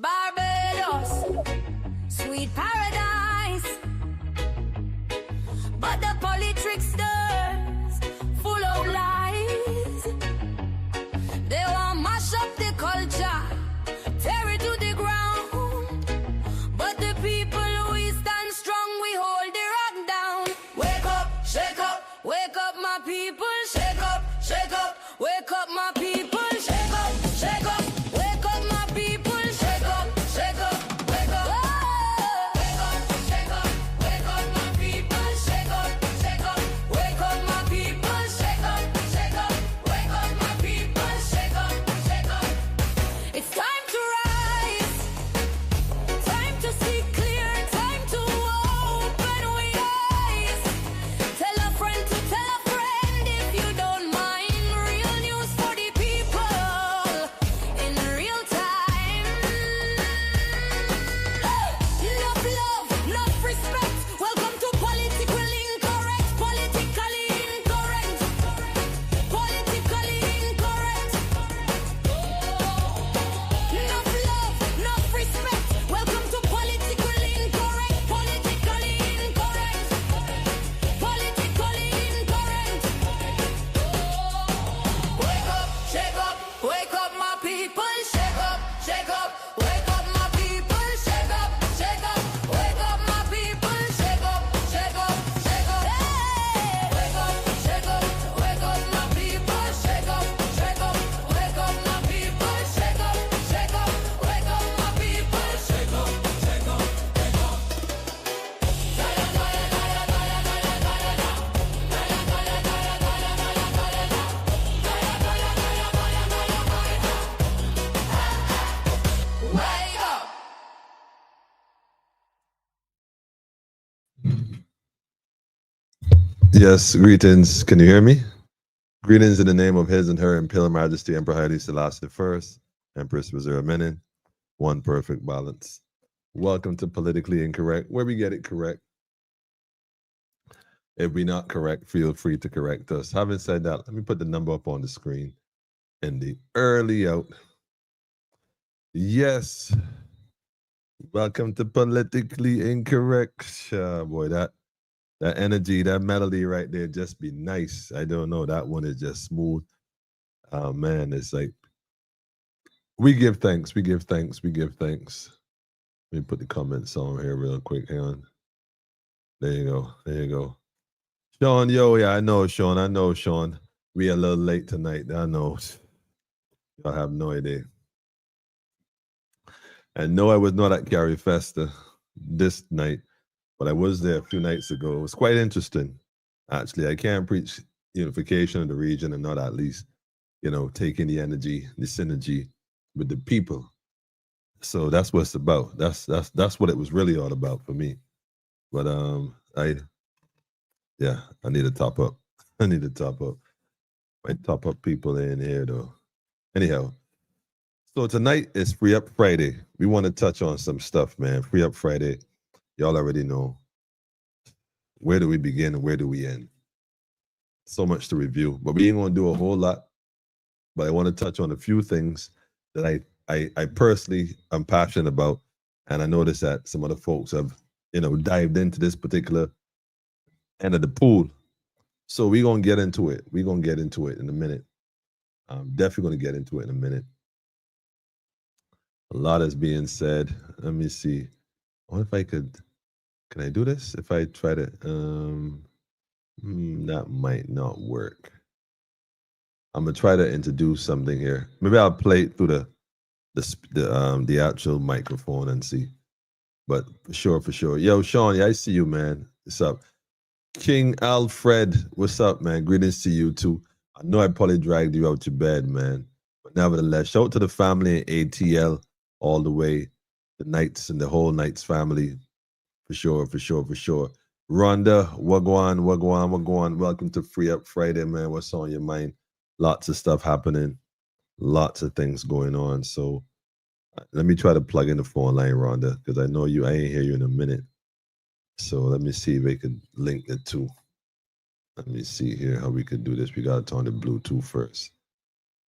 Barbados, sweet paradise, but the politricksters full of lies. They want mash up the culture, tear it to the ground, but the people we stand strong, we hold the rock down. Wake up my people, shake up, wake up my people, shake up, wake up my people. Yes, greetings. Can you hear me? Greetings in the name of His and Her Imperial Majesty Emperor Haile Selassie I, Empress Reserve Menin, one perfect balance. Welcome to Politically Incorrect, where we get it correct. If we're not correct, feel free to correct us. Having said that, let me put the number up on the screen in the early out. Yes. Welcome to Politically Incorrect. Boy, that energy, that melody right there just be nice. I don't know. That one is just smooth. Oh, man, it's like, we give thanks. We give thanks. We give thanks. Let me put the comments on here real quick. Hang on. There you go. There you go. Sean, yo, yeah, I know, Sean. I know, Sean. We a little late tonight. I know. Y'all have no idea. And no, I was not at Gary Festa this night, but I was there a few nights ago. It was quite interesting, actually. I can't preach unification of the region and not at least, taking the energy, the synergy with the people. So that's what it's about. That's what it was really all about for me. But I need to top up. I need to top up. Might top up people in here though. Anyhow, so tonight is Freeup Friday. We want to touch on some stuff, man. Freeup Friday. Y'all already know. Where do we begin and where do we end? So much to review, but we ain't gonna do a whole lot. But I want to touch on a few things that I personally am passionate about, and I noticed that some other folks have, dived into this particular end of the pool. So we're gonna get into it. We're gonna get into it in a minute. I'm definitely gonna get into it in a minute. A lot is being said. Let me see. What if I could? Can I do this? If I try to, that might not work. I'm gonna try to introduce something here. Maybe I'll play it through the actual microphone and see. But for sure. Yo, Sean, yeah, I see you, man. What's up? King Alfred, what's up, man? Greetings to you too. I know I probably dragged you out to bed, man. But nevertheless, shout out to the family in ATL all the way, the Knights and the whole Knights family. For sure. Rhonda, wagwan. Welcome to Freeup Friday, man. What's on your mind? Lots of stuff happening. Lots of things going on. So let me try to plug in the phone line, Rhonda, because I know I ain't hear you in a minute. So let me see if we can link the two. Let me see here how we could do this. We got to turn the Bluetooth first.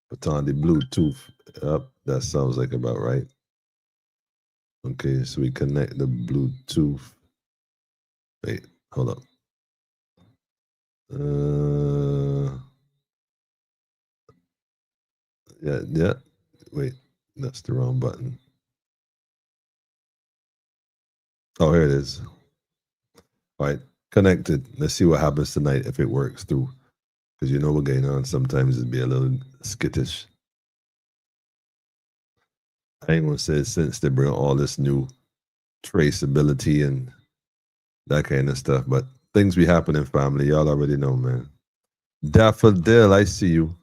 Put on the Bluetooth up. That sounds like about right. Okay, so we connect the Bluetooth. Wait, hold up. Yeah. Wait, that's the wrong button. Oh, here it is. All right, connected. Let's see what happens tonight if it works through. Because you know what's going on. Sometimes it'd be a little skittish. I ain't gonna say since they bring all this new traceability and that kind of stuff, but things be happening, family. Y'all already know, man. Daffodil, I see you.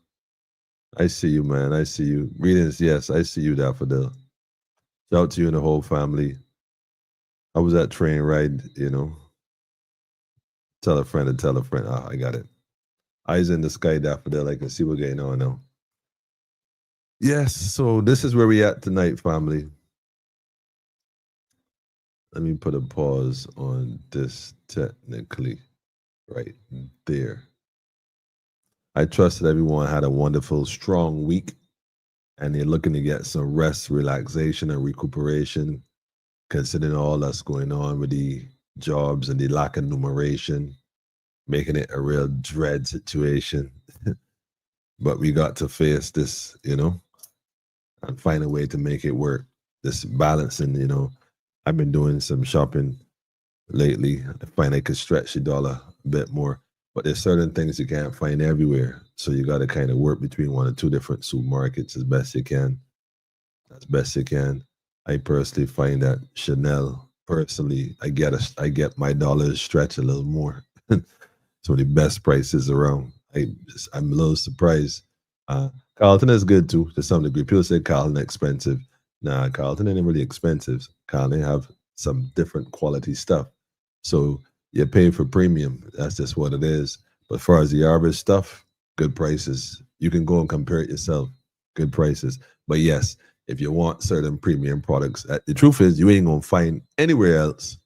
I see you, man. I see you. Greetings. Yes, I see you, Daffodil. Shout out to you and the whole family. How was that train ride? You know, tell a friend and tell a friend. Ah, I got it. Eyes in the sky, Daffodil. I can see what's going on now. Yes, so this is where we at tonight, family. Let me put a pause on this technically right there. I trust that everyone had a wonderful, strong week and they're looking to get some rest, relaxation, and recuperation, considering all that's going on with the jobs and the lack of numeration, making it a real dread situation. But we got to face this, and find a way to make it work. This balancing, I've been doing some shopping lately. I find I could stretch the dollar a bit more, but there's certain things you can't find everywhere. So you got to kind of work between one or two different supermarkets as best you can. As best you can. I personally find that Chanel, personally, I get my dollars stretch a little more. So the best prices around. I'm a little surprised. Carlton is good too, to some degree. People say Carlton expensive. Nah, Carlton ain't really expensive. Carlton have some different quality stuff. So you pay for premium. That's just what it is. But as far as the average stuff, good prices. You can go and compare it yourself. Good prices. But yes, if you want certain premium products, the truth is you ain't gonna find anywhere else.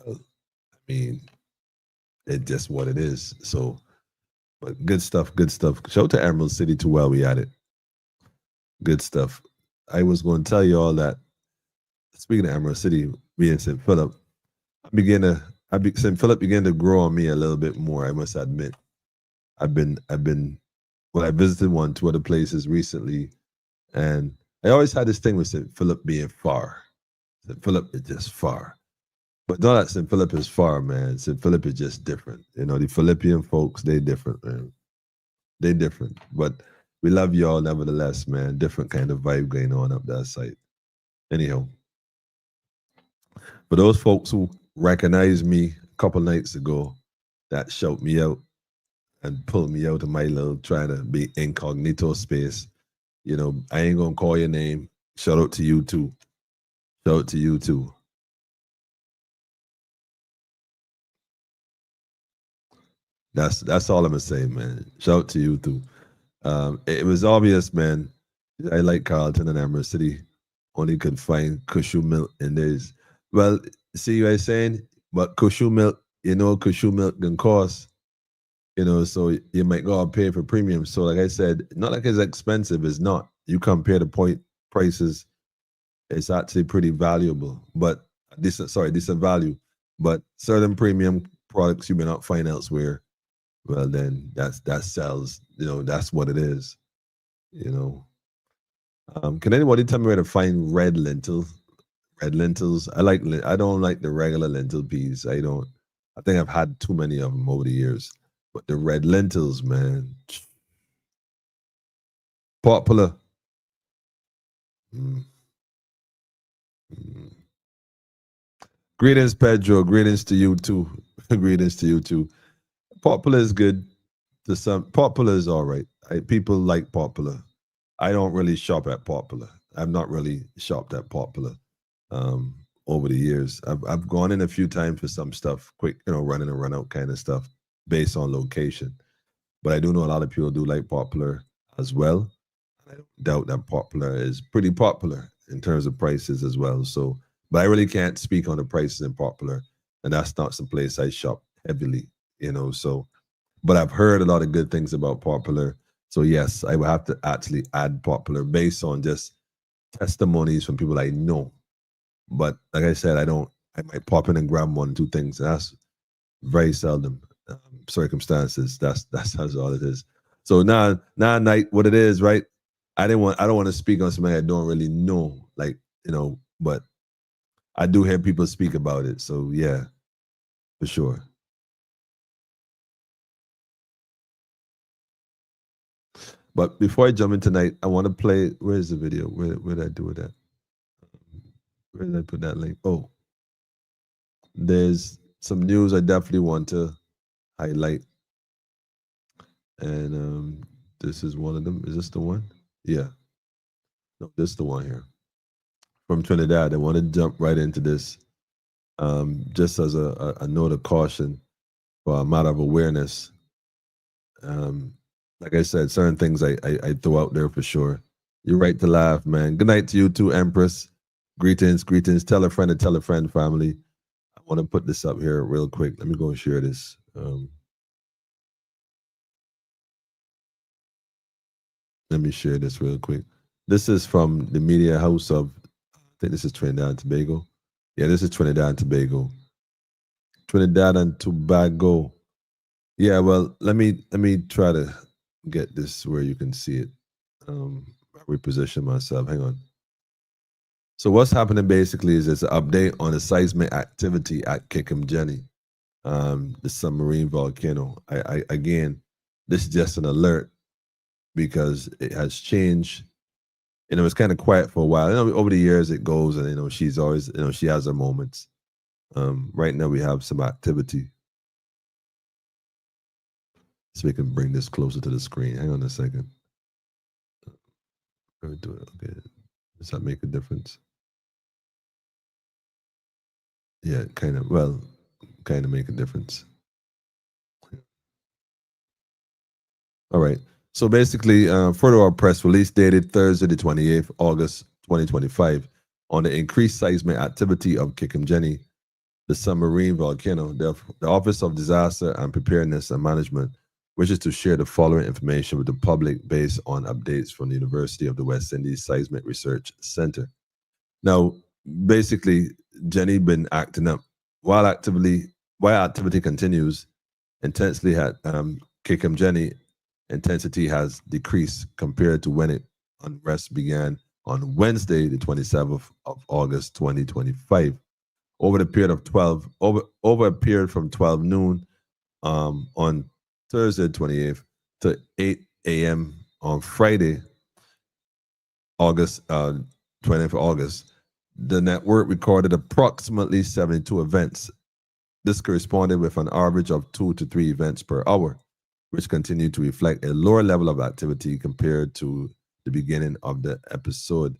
Well, I mean, it's just what it is. So, but good stuff, good stuff. Shout out to Emerald City too while we at it. Good stuff. I was going to tell you all that. Speaking of Emerald City, me and St. Philip, St. Philip began to grow on me a little bit more. I must admit, I've been. Well, I visited two other places recently, and I always had this thing with St. Philip being far. St. Philip is just far. But not that St. Philip is far, man. St. Philip is just different. The Philippian folks, they different, man. They different. But we love y'all nevertheless, man. Different kind of vibe going on up that side. Anyhow, for those folks who recognized me a couple nights ago, that shout me out and pulled me out of my little trying to be incognito space. I ain't gonna call your name. Shout out to you too. Shout out to you too. That's all I'm gonna say, man. Shout out to you too. It was obvious, man. I like Carlton and Emerald City. Only could find cashew milk, and well, see what I'm saying? But cashew milk, cashew milk can cost, so you might go out pay for premium. So, like I said, not like it's expensive. It's not. You compare the point prices, it's actually pretty valuable, but decent value. But certain premium products you may not find elsewhere. Well, then that sells. That's what it is. You know. Can anybody tell me where to find red lentils? Red lentils. I don't like the regular lentil peas. I don't. I think I've had too many of them over the years. But the red lentils, man, popular. Mm, mm. Greetings, Pedro. Greetings to you too. Greetings to you too. Popular is good. To some, popular is all right. People like popular. I don't really shop at popular. I've not really shopped at popular over the years. I've gone in a few times for some stuff, quick, run in and run out kind of stuff based on location. But I do know a lot of people do like popular as well. I don't doubt that popular is pretty popular in terms of prices as well. So, but I really can't speak on the prices in popular, and that's not some place I shop heavily. So, but I've heard a lot of good things about popular. So yes, I will have to actually add popular based on just testimonies from people I know. But like I said, I might pop in and grab one, two things. That's very seldom. Circumstances. That's all it is. So now night, what it is, right? I don't want to speak on something I don't really know, like, but I do hear people speak about it. So yeah, for sure. But before I jump in tonight, I want to play. Where's the video? Where did I do it at? Where did I put that link? Oh, there's some news I definitely want to highlight, and this is one of them. Is this the one? Yeah, no, this is the one here from Trinidad. I want to jump right into this, just as a note of caution for a matter of awareness. Um, like I said, certain things I throw out there for sure. You're right to laugh, man. Good night to you too, Empress. Greetings, greetings. Tell a friend and tell a friend, family. I want to put this up here real quick. Let me go and share this. Let me share this real quick. This is from the media house of, I think this is Trinidad and Tobago. Yeah, this is Trinidad and Tobago. Trinidad and Tobago. Yeah, well, let me try to get this where you can see it. Reposition myself. Hang on. So what's happening basically is it's an update on the seismic activity at Kikim, the submarine volcano. I again, this is just an alert because it has changed. It's kind of quiet for a while. Over the years it goes, and she's always, she has her moments. Right now we have some activity. So we can bring this closer to the screen. Hang on a second. Let me do it. Okay. Does that make a difference? Yeah, kind of. Well, kind of make a difference. All right. So basically, further our press release dated Thursday, the 28th August 2025, on the increased seismic activity of Kikimjeni, the submarine volcano, the Office of Disaster and Preparedness and Management wishes to share the following information with the public based on updates from the University of the West Indies Seismic Research Center. Now, basically, Jenny been acting up while activity continues intensely at Kikimjeni. Intensity has decreased compared to when unrest began on Wednesday, the 27th of August, 2025. Over the period of 12, over a period from 12 noon on Thursday, 28th to 8 a.m. on Friday, August 20th of August, the network recorded approximately 72 events. This corresponded with an average of 2 to 3 events per hour, which continued to reflect a lower level of activity compared to the beginning of the episode.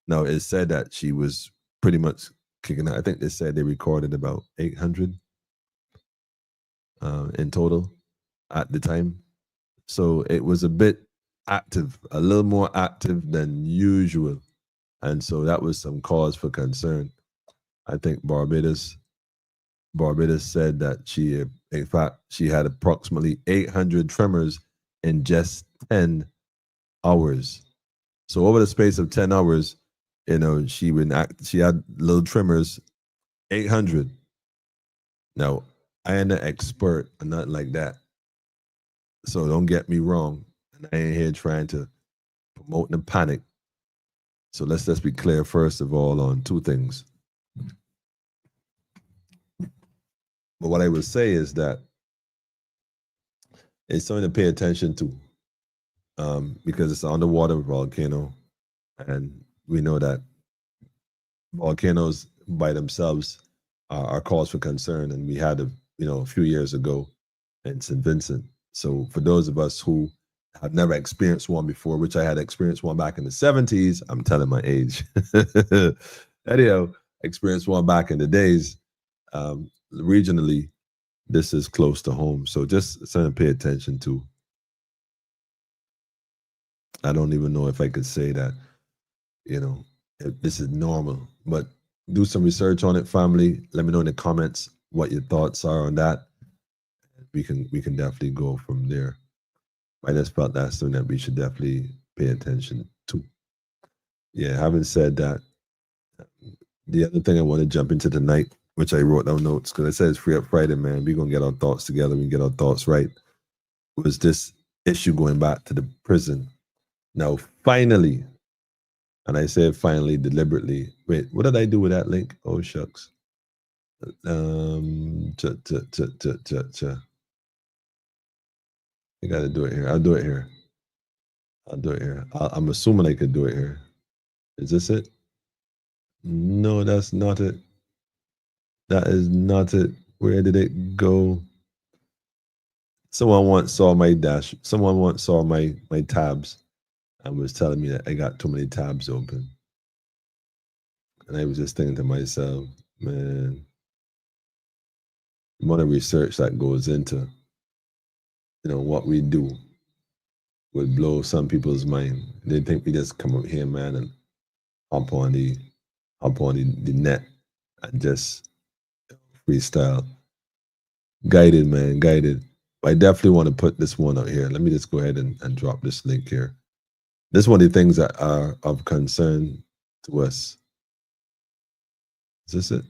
Now, it said that she was pretty much kicking out. I think they said they recorded about 800 in total at the time. So it was a bit active, a little more active than usual. And so that was some cause for concern. I think Barbados said that in fact, she had approximately 800 tremors in just 10 hours. So over the space of 10 hours, she had little tremors, 800. Now, I ain't an expert or nothing like that. So don't get me wrong. And I ain't here trying to promote the panic. So let's just be clear, first of all, on two things. But what I would say is that it's something to pay attention to, because it's an underwater volcano, and we know that volcanoes by themselves are cause for concern, and we had a few years ago in St. Vincent. So for those of us who have never experienced one before, which I had experienced one back in the 70s, I'm telling my age. Anyhow, experienced one back in the days. Regionally, this is close to home. So just something to pay attention to. I don't even know if I could say that, if this is normal, but do some research on it, family. Let me know in the comments what your thoughts are on that. We can definitely go from there. I just felt that's something that we should definitely pay attention to. Yeah, having said that, The other thing I want to jump into tonight, which I wrote down notes because I said it's Freeup Friday, man. We're gonna get our thoughts together. We get our thoughts right. Was this issue going back to the prison? Now, finally, and I said finally deliberately. Wait, what did I do with that link? Oh shucks. Cha, cha, cha, cha, cha, cha. I gotta do it here. I'll do it here. I'll do it here. I'm assuming I could do it here. Is this it? No, that's not it. That is not it. Where did it go? Someone once saw my dash. Someone once saw my tabs and was telling me that I got too many tabs open. And I was just thinking to myself, man, the amount of research that goes into, what we do would blow some people's mind. They think we just come up here, man, and hop on the net and just freestyle. Guided, man, guided. I definitely want to put this one out here. Let me just go ahead and drop this link here. This is one of the things that are of concern to us. Is this it?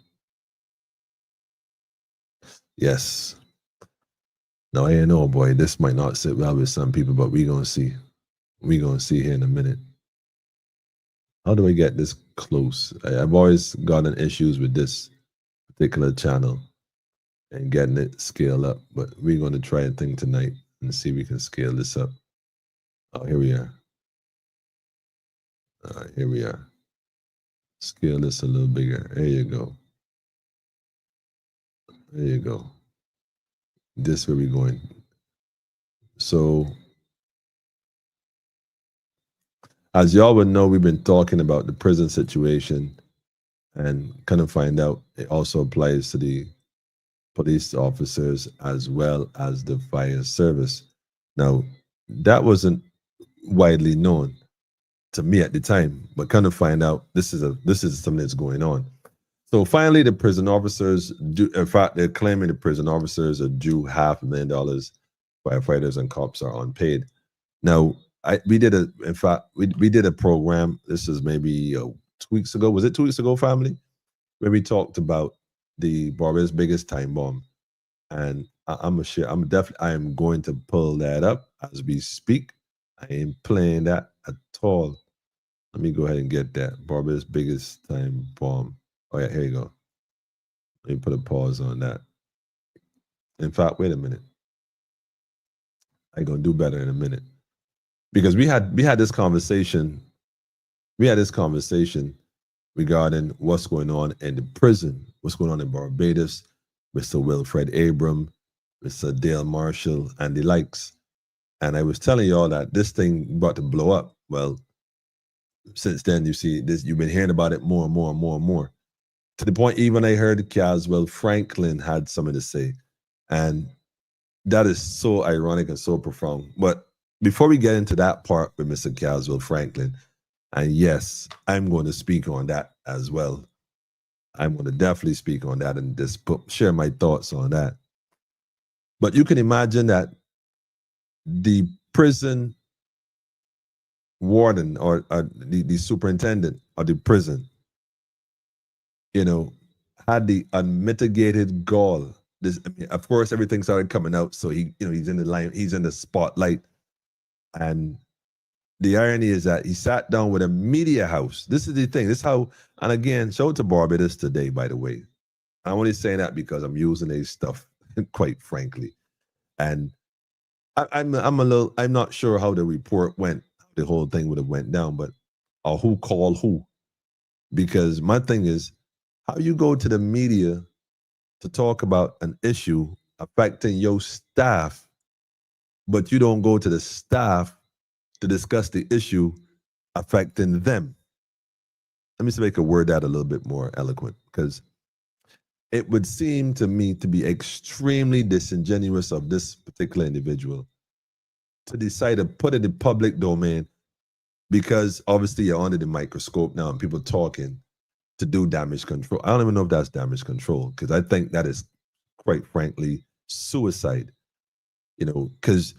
Yes. Now, I know, boy, this might not sit well with some people, but we're going to see. We're going to see here in a minute. How do I get this close? I've always gotten issues with this particular channel and getting it scaled up, but we're going to try a thing tonight and see if we can scale this up. Oh, here we are. All right, here we are. Scale this a little bigger. There you go. There you go. This where we're going. So, as y'all would know, we've been talking about the prison situation and kind of find out it also applies to the police officers as well as the fire service. Now, that wasn't widely known to me at the time, but kind of find out this is something that's going on. So finally, the prison officers do. In fact, they're claiming the prison officers are due $500,000. Firefighters and cops are unpaid. Now, we did a program. This is maybe 2 weeks ago. Was it 2 weeks ago, family? Where we talked about the Barbados biggest time bomb, and I am going to pull that up as we speak. I ain't playing that at all. Let me go ahead and get that Barbados biggest time bomb. Oh yeah, here you go. Let me put a pause on that. In fact, wait a minute. I'm gonna do better in a minute because we had this conversation. We had this conversation regarding what's going on in the prison, what's going on in Barbados, Mr. Wilfred Abram, Mr. Dale Marshall, and the likes. And I was telling y'all that this thing about to blow up. Well, since then, you see this. You've been hearing about it more and more and more and more. To the point, even I heard Caswell Franklin had something to say. And that is so ironic and so profound. But before we get into that part with Mr. Caswell Franklin, and yes, I'm going to speak on that as well. I'm going to definitely speak on that and just share my thoughts on that. But you can imagine that the prison warden or the superintendent of the prison, had the unmitigated gall. Of course, everything started coming out, so he's in the line, he's in the spotlight, and the irony is that he sat down with a media house. This is the thing. This is how, and again, show it to Barbados today, by the way. I'm only saying that because I'm using his stuff, quite frankly. And I'm not sure how the report went, the whole thing would have went down, but or who called who. Because my thing is, how you go to the media to talk about an issue affecting your staff, but you don't go to the staff to discuss the issue affecting them. Let me see if I can word that a little bit more eloquent, because it would seem to me to be extremely disingenuous of this particular individual to decide to put it in the public domain, because obviously you're under the microscope now and people talking to do damage control. I don't even know if that's damage control, because I think that is, quite frankly, suicide. Because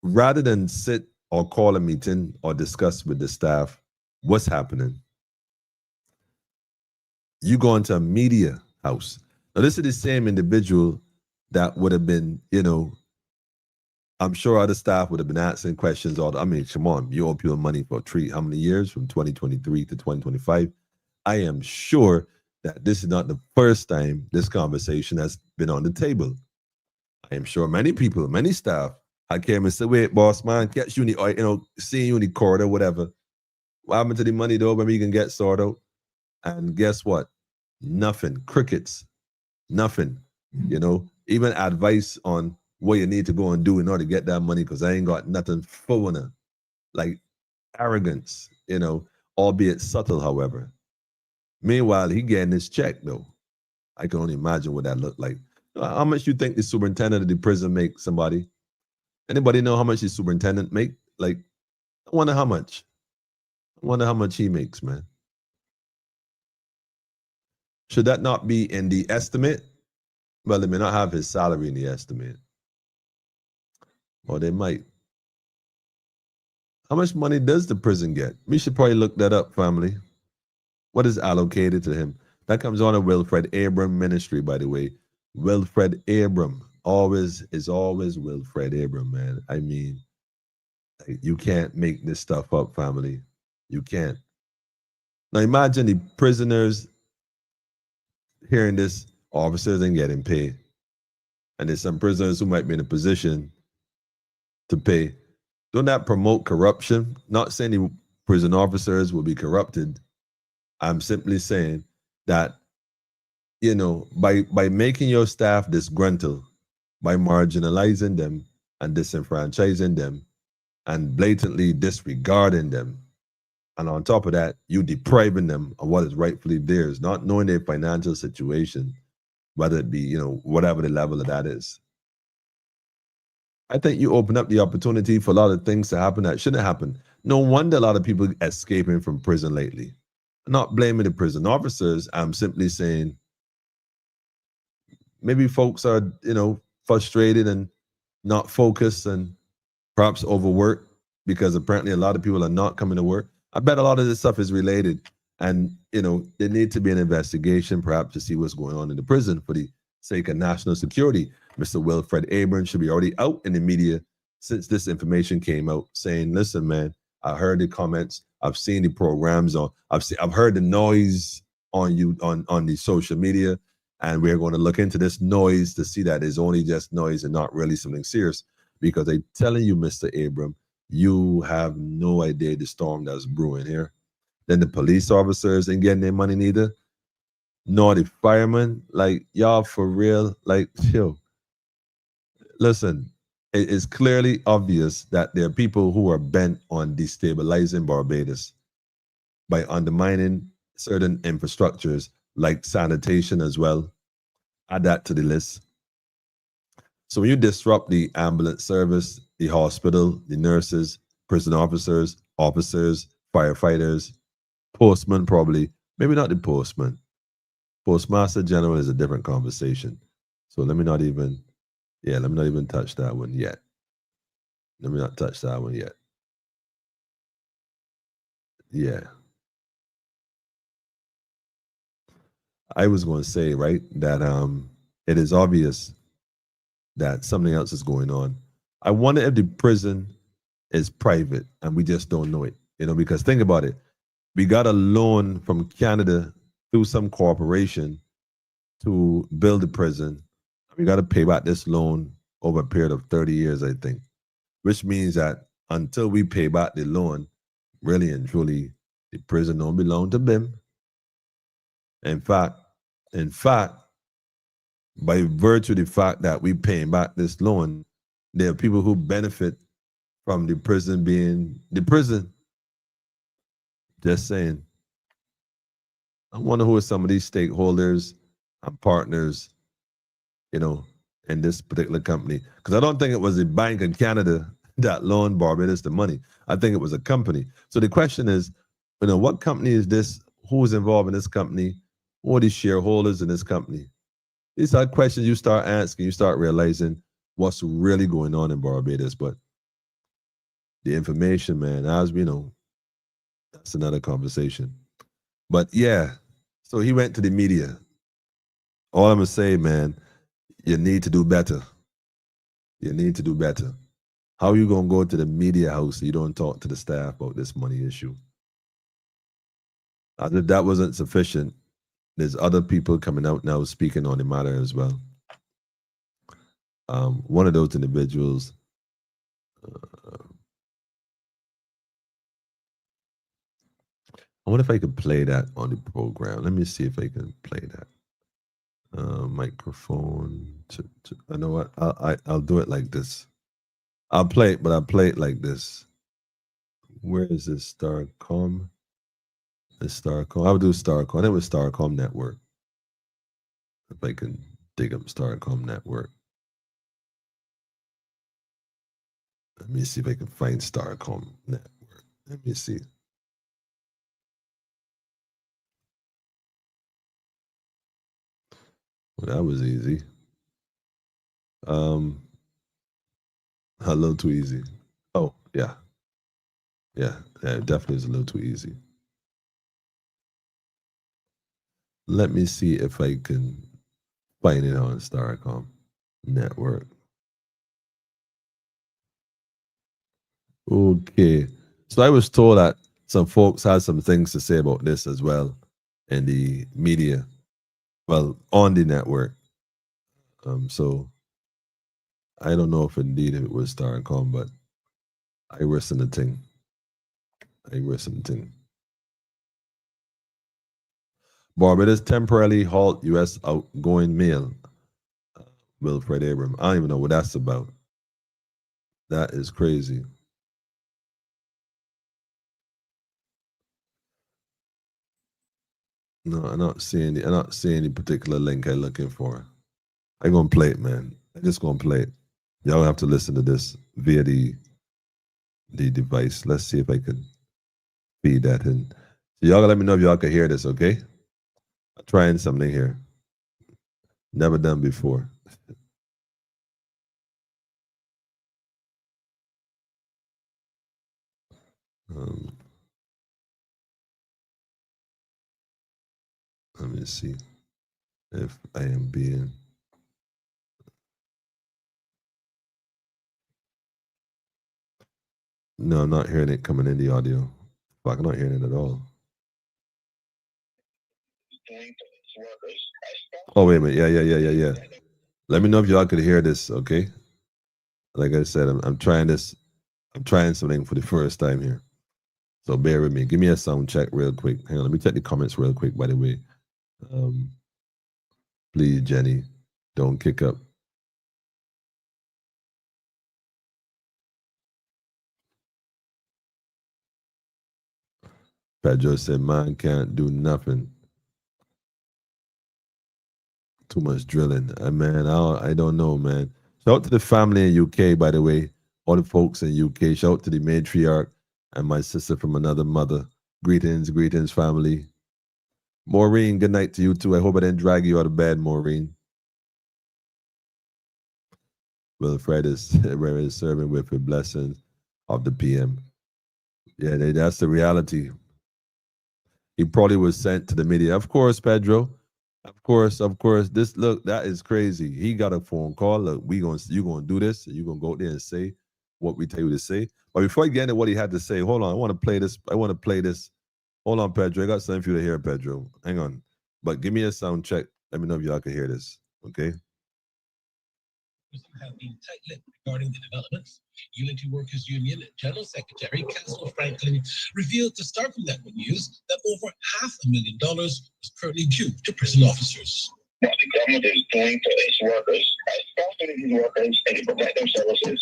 rather than sit or call a meeting or discuss with the staff what's happening, You go into a media house. Now, this is the same individual that would have been, I'm sure other staff would have been asking questions. I mean, come on, you owe people money for how many years from 2023 to 2025? I am sure that this is not the first time this conversation has been on the table. I am sure many people, many staff, I came and said, wait, boss man, catch you in the, seeing you in the corridor, whatever. What happened to the money though when we can get sorted out? And guess what? Nothing. Crickets. Nothing. Even advice on what you need to go and do in order to get that money, because I ain't got nothing for it. Like arrogance, albeit subtle, however. Meanwhile, he getting his check though. I can only imagine what that looked like. How much you think the superintendent of the prison make, somebody? Anybody know how much the superintendent make? Like, I wonder how much. I wonder how much he makes, man. Should that not be in the estimate? Well, they may not have his salary in the estimate. Or they might. How much money does the prison get? We should probably look that up, family. What is allocated to him? That comes on a Wilfred Abram ministry, by the way. Wilfred Abram. Always Wilfred Abram, man. I mean, you can't make this stuff up, family. You can't. Now imagine the prisoners hearing this, officers ain't getting paid. And there's some prisoners who might be in a position to pay. Don't that promote corruption? Not saying the prison officers will be corrupted. I'm simply saying that, by making your staff disgruntled, by marginalizing them and disenfranchising them and blatantly disregarding them, and on top of that, you depriving them of what is rightfully theirs, not knowing their financial situation, whether it be, whatever the level of that is. I think you open up the opportunity for a lot of things to happen that shouldn't happen. No wonder a lot of people escaping from prison lately. I'm not blaming the prison officers. I'm simply saying maybe folks are, frustrated and not focused and perhaps overworked, because apparently a lot of people are not coming to work. I bet a lot of this stuff is related. And, there needs to be an investigation perhaps to see what's going on in the prison for the sake of national security. Mr. Wilfred Abrams should be already out in the media since this information came out, saying, listen, man, I heard the comments. I've seen the programs I've heard the noise on the social media, and we're going to look into this noise to see that it's only just noise and not really something serious. Because I'm telling you, Mr. Abram, you have no idea the storm that's brewing here. Then the police officers ain't getting their money neither. Nor the firemen. Like, y'all for real, like, chill. Listen, it is clearly obvious that there are people who are bent on destabilizing Barbados by undermining certain infrastructures like sanitation as well. Add that to the list. So when you disrupt the ambulance service, the hospital, the nurses, prison officers, firefighters, postmen probably, maybe not the postman. Postmaster General is a different conversation. So let me not even touch that one yet. Let me not touch that one yet. Yeah. I was going to say, right, that it is obvious that something else is going on. I wonder if the prison is private and we just don't know it, because think about it. We got a loan from Canada through some corporation to build the prison. We got to pay back this loan over a period of 30 years, I think, which means that until we pay back the loan, really and truly, the prison don't belong to BIM. In fact, by virtue of the fact that we paying back this loan, there are people who benefit from the prison being the prison. Just saying. I wonder who are some of these stakeholders and partners, in this particular company. Because I don't think it was a bank in Canada that loaned Barbados the money. I think it was a company. So the question is, what company is this? Who is involved in this company? Who are the shareholders in this company? These are questions you start asking, you start realizing what's really going on in Barbados. But the information, man, as we know, that's another conversation. But yeah, So he went to the media. All I'm gonna say, man, you need to do better. You need to do better. How are you gonna go to the media house and you don't talk to the staff about this money issue? As if that wasn't sufficient, there's other people coming out now speaking on the matter as well. One of those individuals, I wonder if I could play that on the program. Let me see if I can play that. Microphone. I know what? I'll do it like this. I'll play it, but I'll play it like this. Where is this Starcom? It's Starcom. I'll do Starcom. It was Starcom Network. If I can dig up Starcom Network. Let me see if I can find Starcom Network. Let me see. Well, that was easy. A little too easy. Oh, yeah. Yeah, it definitely is a little too easy. Let me see if I can find it on Starcom Network. Okay. So I was told that some folks had some things to say about this as well in the media, well, on the network. So I don't know if indeed it was Starcom, but I listened to thing. Barbados temporarily halt U.S. outgoing mail. Wilfred Abram. I don't even know what that's about. That is crazy. No, I'm not seeing the particular link I'm looking for. I'm gonna play it, man. I'm just gonna play it. Y'all have to listen to this via the device. Let's see if I can feed that in. So y'all let me know if y'all can hear this, okay? I'm trying something here. Never done before. Let me see if I am being. No, I'm not hearing it coming in the audio. Fuck, I'm not hearing it at all. Oh, wait a minute. Yeah. Let me know if y'all could hear this, okay? Like I said, I'm trying this. I'm trying something for the first time here. So bear with me. Give me a sound check real quick. Hang on, let me check the comments real quick, by the way. Please, Jenny, don't kick up. Pedro said, "Man can't do nothing. Too much drilling." Man, I don't know, man. Shout out to the family in UK, by the way. All the folks in UK. Shout out to the matriarch and my sister from another mother. Greetings, family. Maureen, good night to you too. I hope I didn't drag you out of bed, Maureen. Wilfred is serving with the blessings of the PM. Yeah, that's the reality. He probably was sent to the media. Of course, Pedro. Of course. This look, that is crazy. He got a phone call. Look, you gonna do this, and you gonna go there and say what we tell you to say. But before I get into what he had to say, hold on. I want to play this. Hold on, Pedro. I got something for you to hear, Pedro. Hang on. But give me a sound check. Let me know if y'all can hear this. Okay. Have been tight-lipped regarding the developments. Unity Workers Union General Secretary Castle Franklin revealed to Starcom Network News that over $500,000 was currently due to prison officers. What the government is doing to these workers, especially these workers in the protective services,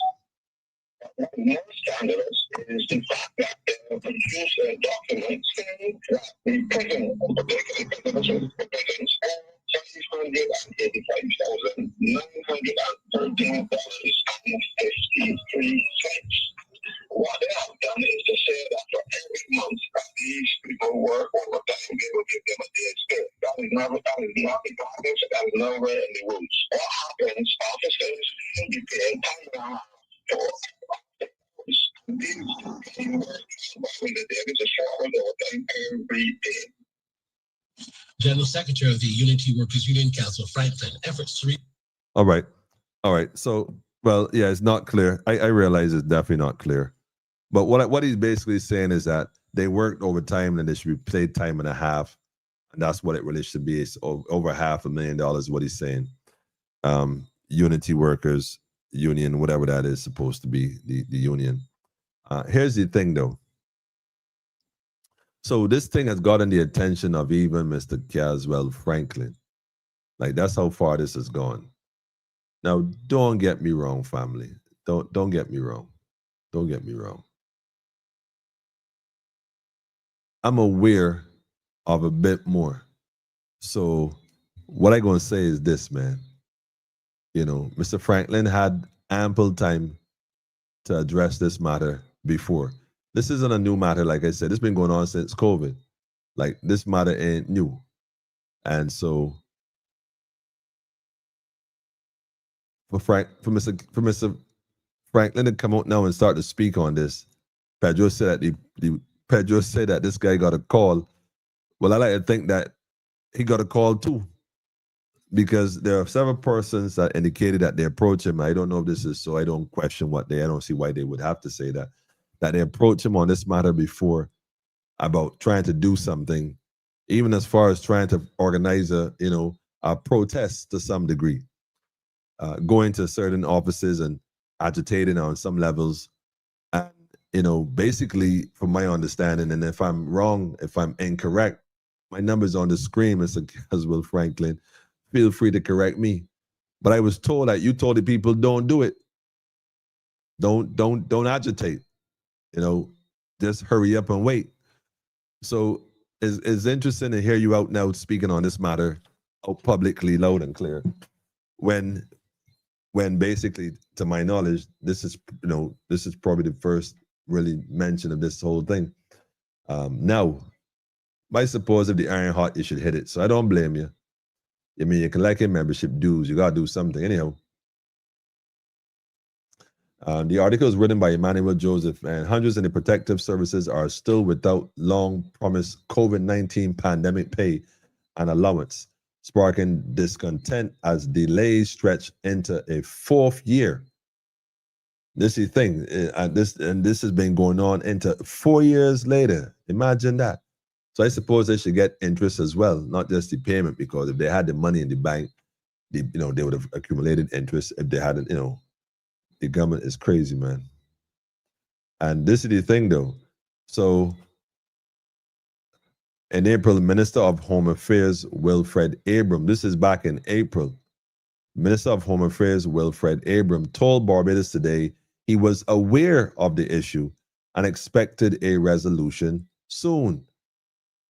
what is more scandalous is the fact that they produce documents saying that the prison, particularly prisons, $785,913.53. What they have done is to say that for every month that these people work overtime, they will give them a day's pay. That is not the practice, that is nowhere in the rules. What happens, officers will be paid time and a half for these people work, but when the day is a short overtime every day. General Secretary of the Unity Workers Union, Council Franklin, efforts to All right. So, well, yeah, it's not clear. I realize it's definitely not clear. But what he's basically saying is that they worked overtime and they should be paid time and a half. And that's what it really should be. It's over $500,000, what he's saying. Unity Workers Union, whatever that is supposed to be, the union. Here's the thing, though. So this thing has gotten the attention of even Mr. Caswell Franklin. Like, that's how far this has gone. Now, don't get me wrong, family. Don't get me wrong. Don't get me wrong. I'm aware of a bit more. So what I'm going to say is this, man. You know, Mr. Franklin had ample time to address this matter before. This isn't a new matter, like I said. It's been going on since COVID. Like, this matter ain't new. And so for Mr. Franklin to come out now and start to speak on this, Pedro said that Pedro said that this guy got a call. Well, I like to think that he got a call too, because there are several persons that indicated that they approached him. I don't know if this is so. I don't question I don't see why they would have to say that they approached him on this matter before about trying to do something, even as far as trying to organize a protest to some degree, going to certain offices and agitating on some levels. And, basically, from my understanding, and if I'm wrong, if I'm incorrect, my number's on the screen, Mr. Caswell Franklin. Feel free to correct me. But I was told that you told the people, don't do it. Don't agitate. Just hurry up and wait. So it's interesting to hear you out now speaking on this matter out publicly, loud and clear. When basically, to my knowledge, this is probably the first really mention of this whole thing. Now, I suppose if the iron hot, you should hit it. So I don't blame you. I mean, you collect your membership dues. You got to do something. Anyhow, the article is written by Emmanuel Joseph, and hundreds in the protective services are still without long-promised COVID-19 pandemic pay and allowance, sparking discontent as delays stretch into a fourth year. This is the thing, and this has been going on into 4 years later. Imagine that. So I suppose they should get interest as well, not just the payment, because if they had the money in the bank, they would have accumulated interest. If they hadn't, the government is crazy, man. And this is the thing, though. So in April, the Minister of Home Affairs, Wilfred Abram, this is back in April, Minister of Home Affairs, Wilfred Abram, told Barbados Today he was aware of the issue and expected a resolution soon.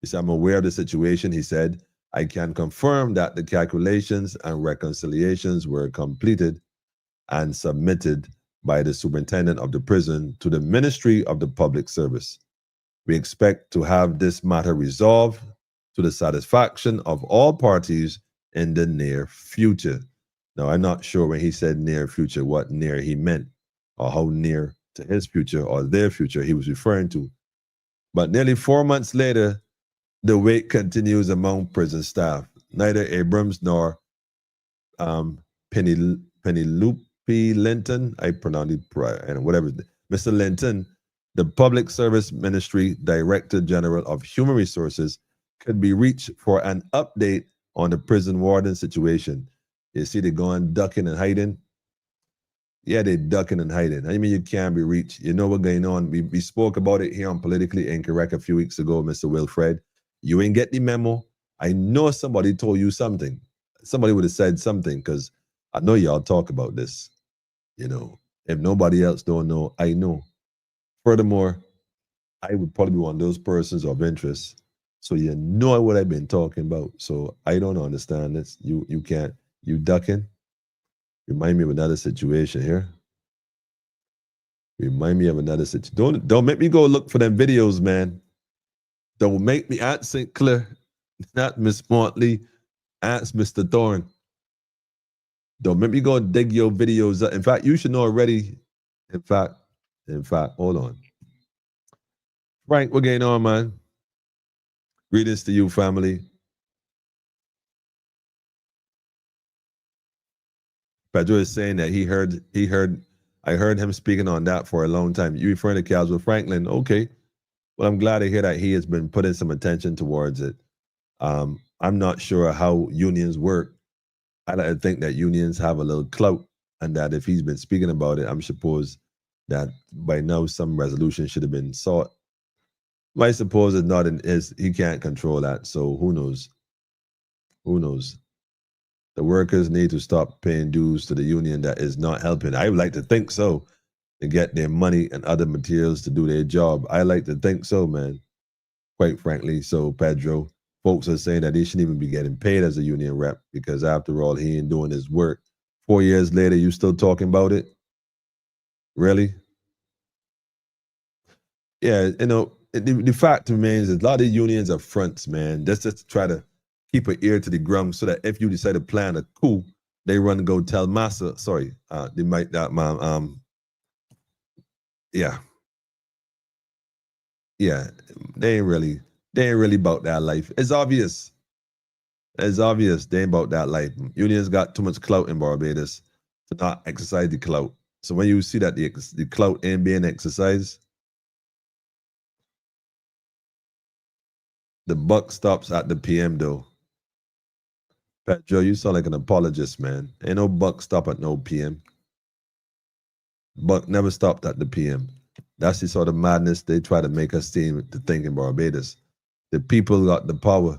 He said, I'm aware of the situation. He said, I can confirm that the calculations and reconciliations were completed and submitted by the superintendent of the prison to the Ministry of the Public Service. We expect to have this matter resolved to the satisfaction of all parties in the near future. Now, I'm not sure when he said near future, what near he meant, or how near to his future or their future he was referring to. But nearly 4 months later, the wait continues among prison staff. Neither Abrams nor Penelope Linton, I pronounce it and whatever, Mr. Linton, the Public Service Ministry Director General of Human Resources, could be reached for an update on the prison warden situation. You see, they're going ducking and hiding. Yeah, they're ducking and hiding. I mean, you can't be reached. You know what's going on. We spoke about it here on Politically Incorrect a few weeks ago, Mr. Wilfred. You ain't get the memo. I know somebody told you something. Somebody would have said something, because I know y'all talk about this. If nobody else don't know, I know. Furthermore, I would probably be one of those persons of interest. So you know what I've been talking about. So I don't understand this. You can't. You ducking. Remind me of another situation here. Remind me of another situation. Don't make me go look for them videos, man. Don't make me at St. Clair, not Miss Montley, ask Mr. Thorne. Don't make me go and dig your videos up. In fact, you should know already. In fact, hold on. Frank, what's going on, man? Greetings to you, family. Pedro is saying that I heard him speaking on that for a long time. You referring to Caswell Franklin? Okay. Well, I'm glad to hear that he has been putting some attention towards it. I'm not sure how unions work. I think that unions have a little clout, and that if he's been speaking about it, I'm suppose that by now some resolution should have been sought. I suppose it's not in his, he can't control that, so who knows? Who knows? The workers need to stop paying dues to the union that is not helping. I would like to think so, to get their money and other materials to do their job. I like to think so, man, quite frankly. So, Pedro, folks are saying that he shouldn't even be getting paid as a union rep because after all, he ain't doing his work. 4 years later, you still talking about it? Really? Yeah, you know, the fact remains that a lot of unions are fronts, man. That's just to try to keep an ear to the ground so that if you decide to plan a coup, they run and go tell massa, sorry, they might that man, yeah. Yeah, they ain't really about that life. It's obvious. It's obvious they ain't about that life. Unions got too much clout in Barbados to not exercise the clout. So when you see that the clout ain't being exercised, the buck stops at the PM though. Pedro, you sound like an apologist, man. Ain't no buck stop at no PM. Buck never stopped at the PM. That's the sort of madness they try to make us seem to think in Barbados. The people got the power.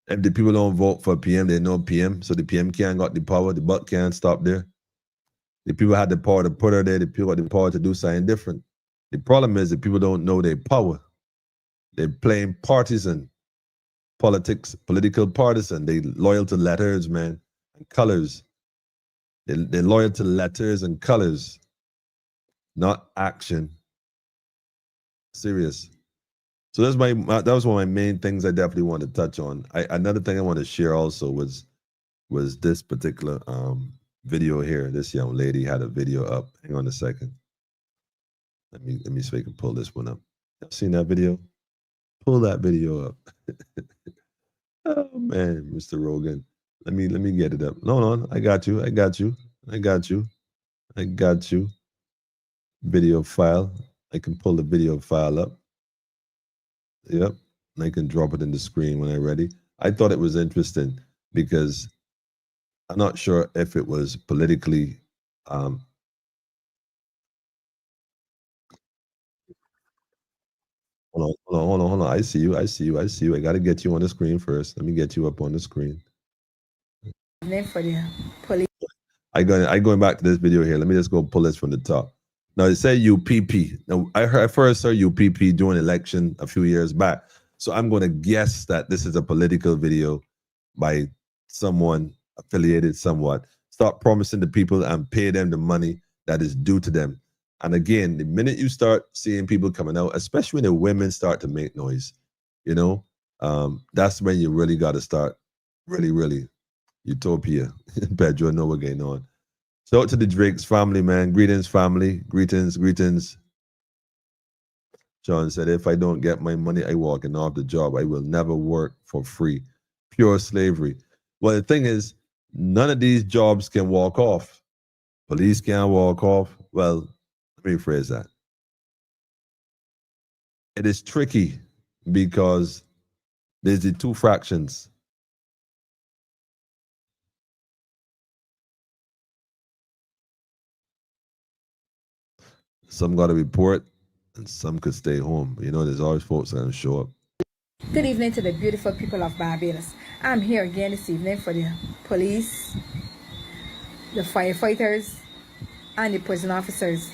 If the people don't vote for PM, they know PM. So the PM can't got the power. The buck can't stop there. The people had the power to put her there. The people got the power to do something different. The problem is that people don't know their power. They're playing partisan politics, political partisan. They loyal to letters, man, and colors. They're loyal to letters and colors, not action. Serious. So that was one of my main things I definitely want to touch on. Another thing I want to share also was this particular video here. This young lady had a video up. Hang on a second. Let me see if I can pull this one up. Y'all seen that video? Pull that video up. Oh man, Mr. Rogan. Let me get it up. No, I got you. Video file. I can pull the video file up. Yep. And I can drop it in the screen when I'm ready. I thought it was interesting because I'm not sure if it was politically hold on. I see you. I got to get you on the screen first. Let me get you up on the screen. For the police. I going back to this video here. Let me just go pull this from the top. Now it said UPP. Now I first heard UPP during an election a few years back. So I'm going to guess that this is a political video by someone affiliated somewhat. Start promising the people and pay them the money that is due to them. And again, the minute you start seeing people coming out, especially when the women start to make noise, you know, that's when you really got to start really utopia. Pedro, know what's going on. So to the Drake's family, man. Greetings, family. Greetings. John said, if I don't get my money, I walking off the job. I will never work for free. Pure slavery. Well, the thing is, none of these jobs can walk off. Police can't walk off. Well, let me rephrase that. It is tricky because there's the two fractions. Some got to report and some could stay home. You know, there's always folks that are going to show up. Good evening to the beautiful people of Barbados. I'm here again this evening for the police, the firefighters, and the prison officers.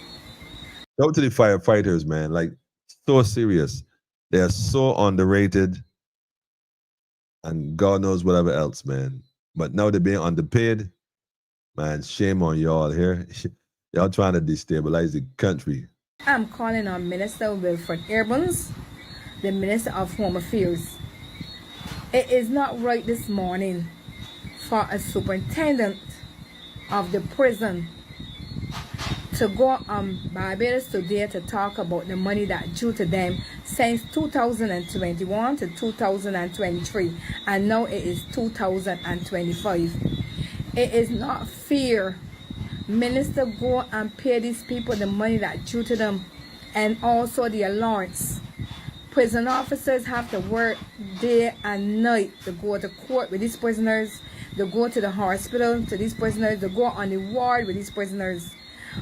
Go to the firefighters, man. Like, so serious. They're so underrated. And God knows whatever else, man. But now they're being underpaid. Man, shame on y'all here. Y'all trying to destabilize the country. I'm calling on Minister Wilfred Airbuns, the Minister of Home Affairs. It is not right this morning for a superintendent of the prison to go on Barbados today to talk about the money that due to them since 2021 to 2023, and now it is 2025. It is not fair Minister, go and pay these people the money that due to them, and also the allowance. Prison officers have to work day and night to go to court with these prisoners, to go to the hospital to these prisoners, to go on the ward with these prisoners.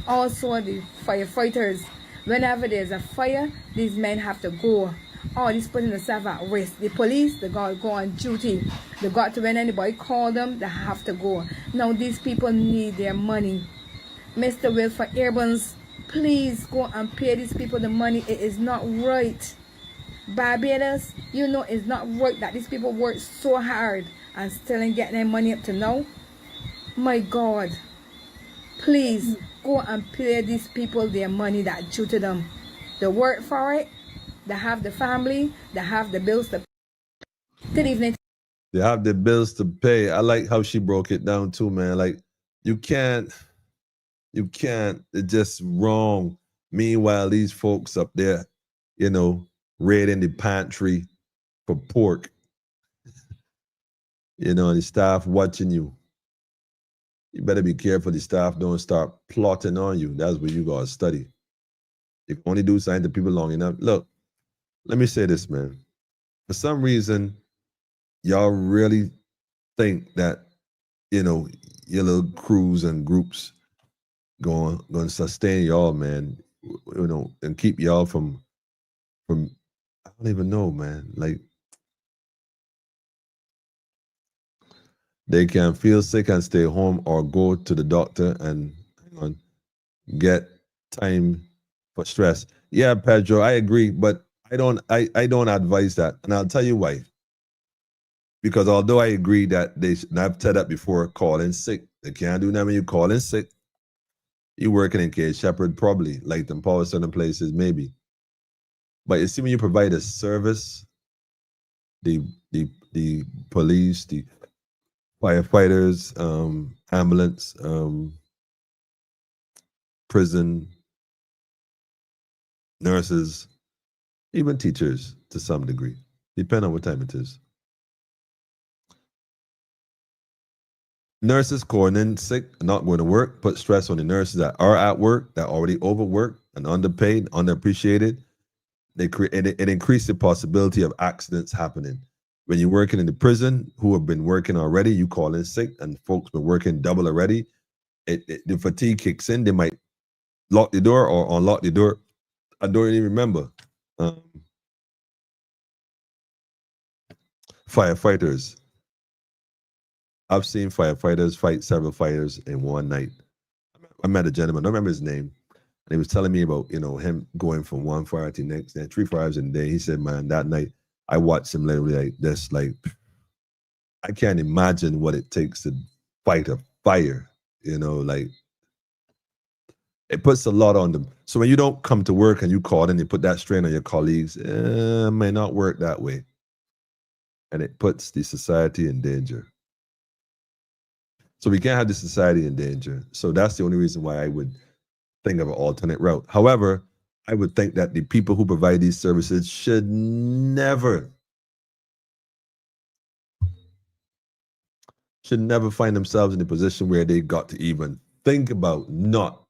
Also the firefighters, whenever there's a fire, these men have to go. All these prisoners have at risk. The police, they got to go on duty. They got to, when anybody call them, they have to go. Now these people need their money. Mr. Wilford Airburns, please go and pay these people the money. It is not right. Barbados, you know it's not right that these people work so hard and still ain't getting their money up to now. My God, please go and pay these people their money that due to them. They work for it, they have the family, they have the bills to pay. Good evening. They have the bills to pay. I like how she broke it down too, man. Like, you can't, it's just wrong. Meanwhile, these folks up there, you know, raiding the pantry for pork, you know, and the staff watching you. You better be careful the staff don't start plotting on you. That's what you gotta study. You can only do something to people long enough. Look, let me say this, man. For some reason, y'all really think that, you know, your little crews and groups going to sustain y'all, man, you know, and keep y'all from I don't even know, man. Like, they can feel sick and stay home or go to the doctor and get time for stress. Yeah, Pedro, I agree, but I don't advise that. And I'll tell you why. Because although I agree that and I've said that before, calling sick, they can't do that when you're calling sick. You're working in Case Shepherd, probably, like them power certain places, maybe. But you see, when you provide a service, the police, the firefighters, ambulance, prison, nurses, even teachers to some degree, depending on what time it is. Nurses calling in sick, not going to work, put stress on the nurses that are at work, that are already overworked and underpaid, underappreciated. It increases the possibility of accidents happening. When you're working in the prison, who have been working already, you call in sick, and folks been working double already, the fatigue kicks in. They might lock the door or unlock the door. I don't even remember. Firefighters. I've seen firefighters fight several fighters in one night. I met a gentleman, I don't remember his name, and he was telling me about, you know, him going from one fire to the next, and 3 fires in a day. He said, man, that night, I watched him literally like this, like, I can't imagine what it takes to fight a fire, you know, like, it puts a lot on them. So when you don't come to work and you call in, you put that strain on your colleagues, it may not work that way. And it puts the society in danger. So we can't have the society in danger. So that's the only reason why I would think of an alternate route. However, I would think that the people who provide these services should never find themselves in a position where they got to even think about not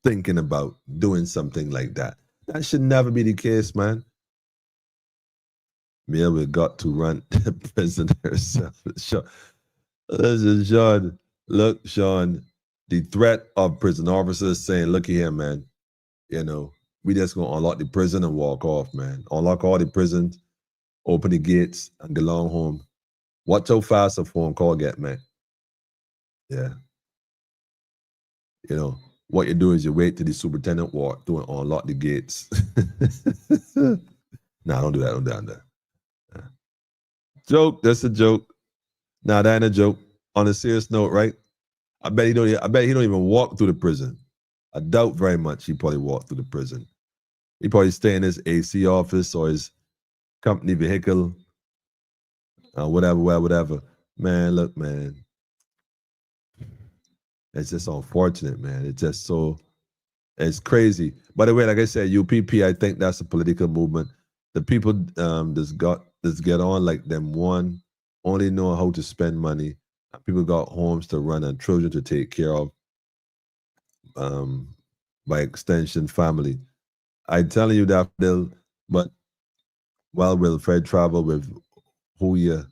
thinking about doing something like that. That should never be the case, man. Yeah, we got to run the prison herself. Listen, Sean, look, Sean, the threat of prison officers saying, looky here, man, you know, we just gonna unlock the prison and walk off, man. Unlock all the prisons, open the gates, and go along home. Watch how fast a phone call get, man. Yeah. You know, what you do is you wait till the superintendent walk through and unlock the gates. Nah, don't do that, don't do that. Yeah. Joke, that's a joke. Nah, that ain't a joke. On a serious note, right? I bet he don't even walk through the prison. I doubt very much he probably walked through the prison. He probably stay in his AC office or his company vehicle, whatever. Man, look, man. It's just unfortunate, man. It's just it's crazy. By the way, like I said, UPP, I think that's a political movement. The people that's get on like them only know how to spend money. People got homes to run and children to take care of. by extension, family. I'm telling you that, but while Wilfred travel with who you,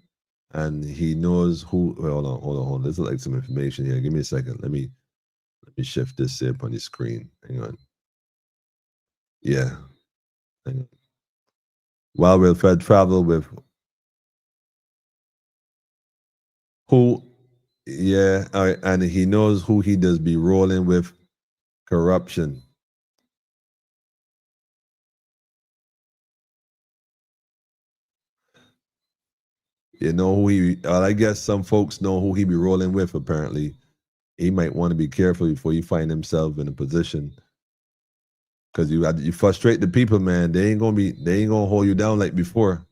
and he knows who. Wait, hold on. There's like some information here. Give me a second. Let me shift this up on the screen. Hang on. Yeah. Hang on. While Wilfred travel with who, yeah, all right, and he knows who he does be rolling with corruption. You know who he, I guess some folks know who he be rolling with, apparently. He might want to be careful before he find himself in a position. Because you frustrate the people, man. They ain't gonna hold you down like before.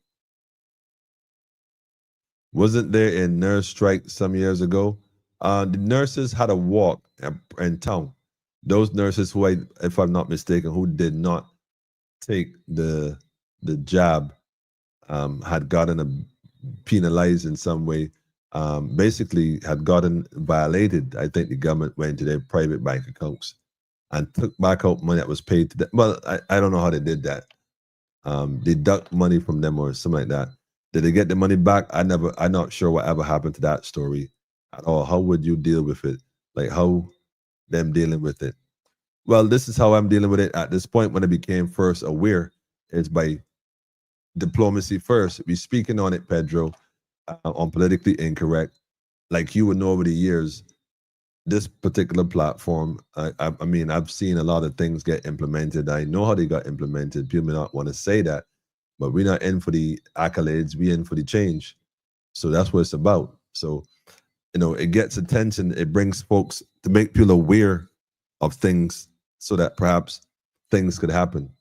Wasn't there a nurse strike some years ago? The nurses had a walk in town. Those nurses who, if I'm not mistaken, who did not take the jab, had gotten penalized in some way. Basically, had gotten violated. I think the government went to their private bank accounts and took back out money that was paid to them. Well, I don't know how they did that. Deduct money from them or something like that. Did they get the money back? I'm not sure whatever happened to that story at all. How would you deal with it? Like how them dealing with it? Well, this is how I'm dealing with it at this point. When I became first aware, is by diplomacy first. We speaking on it, Pedro, on politically incorrect. Like you would know over the years, this particular platform, I mean, I've seen a lot of things get implemented. I know how they got implemented. People may not want to say that, but we're not in for the accolades. We're in for the change. So that's what it's about. So, it gets attention. It brings folks to make people aware of things so that perhaps things could happen.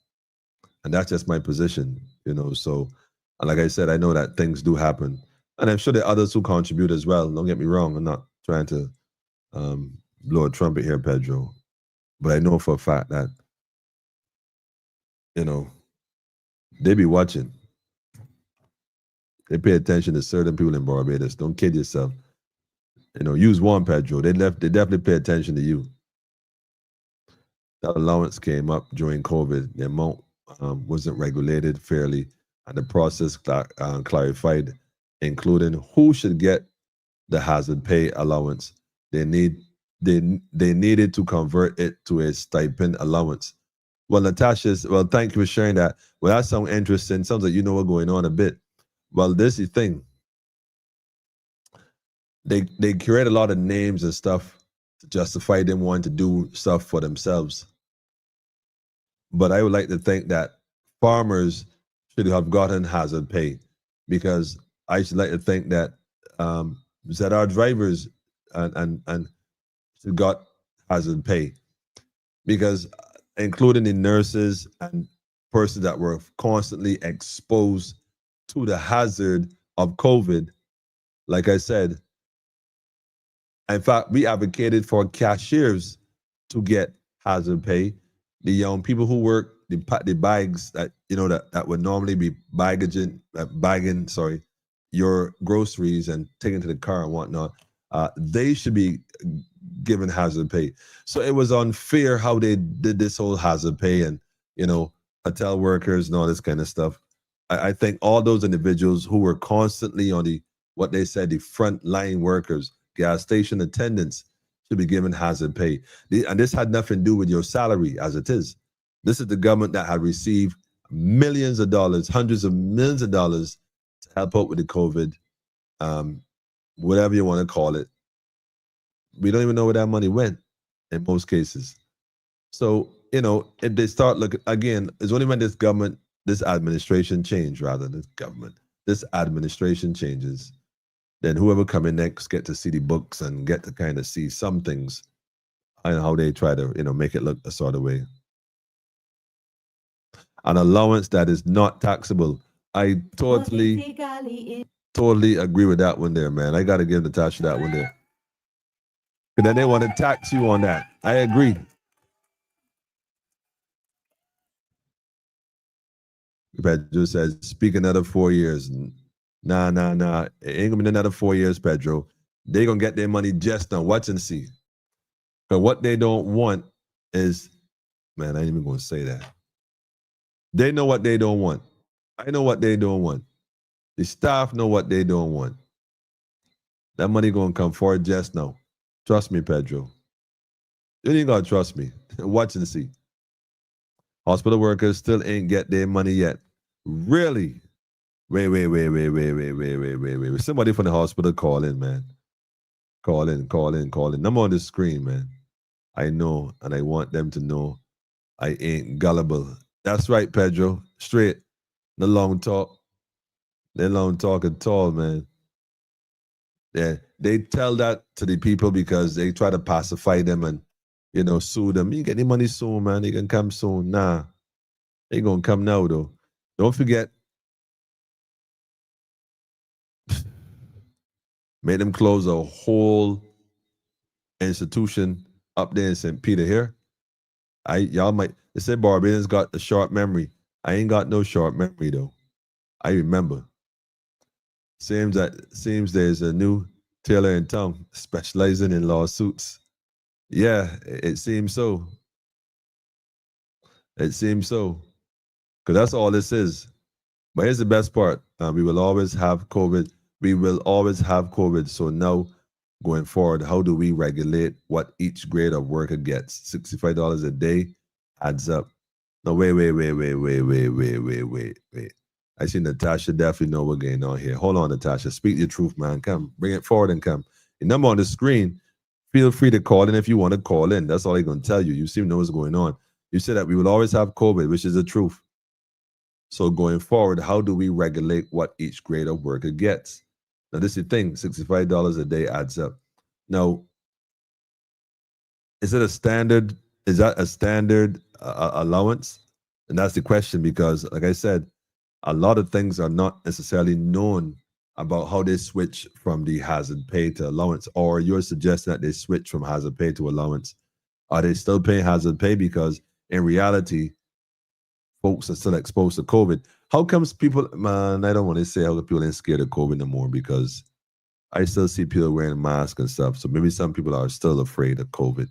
And that's just my position, So, like I said, I know that things do happen. And I'm sure there are others who contribute as well. Don't get me wrong. I'm not trying to blow a trumpet here, Pedro. But I know for a fact that, they be watching. They pay attention to certain people in Barbados. Don't kid yourself. Use one, Pedro. They definitely pay attention to you. That allowance came up during COVID. The amount wasn't regulated fairly, and the process clarified, including who should get the hazard pay allowance. They needed to convert it to a stipend allowance. Well, Natasha, thank you for sharing that. Well, that sounds interesting. Sounds like you know what's going on a bit. Well, this is the thing. They create a lot of names and stuff to justify them wanting to do stuff for themselves. But I would like to think that farmers should have gotten hazard pay, because I should like to think that our drivers and should got hazard pay, because including the nurses and persons that were constantly exposed to the hazard of COVID. Like I said, in fact, we advocated for cashiers to get hazard pay. The young people who work the bags that that would normally be bagging your groceries and taken to the car and whatnot, they should be given hazard pay. So it was unfair how they did this whole hazard pay and hotel workers and all this kind of stuff. I think all those individuals who were constantly on what they said, the front line workers, gas station attendants, should be given hazard pay. And this had nothing to do with your salary as it is. This is the government that had received millions of dollars, hundreds of millions of dollars to help out with the COVID, whatever you want to call it. We don't even know where that money went in most cases. So, if they start looking, again, it's only when this administration changes, then whoever come in next get to see the books and get to kind of see some things and how they try to, make it look a sort of way. An allowance that is not taxable. I totally agree with that one there, man. I got to give Natasha that one there. But then they want to tax you on that. I agree. Pedro says, speak another 4 years. Nah. It ain't gonna be another 4 years, Pedro. They gonna get their money just now. Watch and see. But what they don't want is, man, I ain't even going to say that. They know what they don't want. I know what they don't want. The staff know what they don't want. That money going to come forward just now. Trust me, Pedro. You ain't got to trust me. Watch and see. Hospital workers still ain't get their money yet. Really? Wait. Somebody from the hospital call in, man. Call in. I'm on the screen, man. I know, and I want them to know I ain't gullible. That's right, Pedro. Straight. No long talk. No long talk at all, man. Yeah, they tell that to the people because they try to pacify them and, sue them. You get the money soon, man. You can come soon. Nah, they gonna come now, though. Don't forget, made them close a whole institution up there in St. Peter here. Y'all might, they said Barbadians got a short memory. I ain't got no short memory, though. I remember. Seems there's a new tailor in town specializing in lawsuits. Yeah, it seems so. It seems so. Because that's all this is. But here's the best part. We will always have COVID. We will always have COVID. So now, going forward, how do we regulate what each grade of worker gets? $65 a day adds up. No, wait. I see Natasha definitely know what's going on here. Hold on, Natasha. Speak your truth, man. Come, bring it forward and come. Your number on the screen. Feel free to call in if you want to call in. That's all I'm going to tell you. You seem to know what's going on. You said that we will always have COVID, which is the truth. So going forward, how do we regulate what each grade of worker gets? Now, this is the thing. $65 a day adds up. Now, is that a standard allowance? And that's the question because, like I said, a lot of things are not necessarily known about how they switch from the hazard pay to allowance, or you're suggesting that they switch from hazard pay to allowance. Are they still paying hazard pay? Because in reality, folks are still exposed to COVID. How comes people, man, I don't want to say how people ain't scared of COVID no more because I still see people wearing masks and stuff. So maybe some people are still afraid of COVID.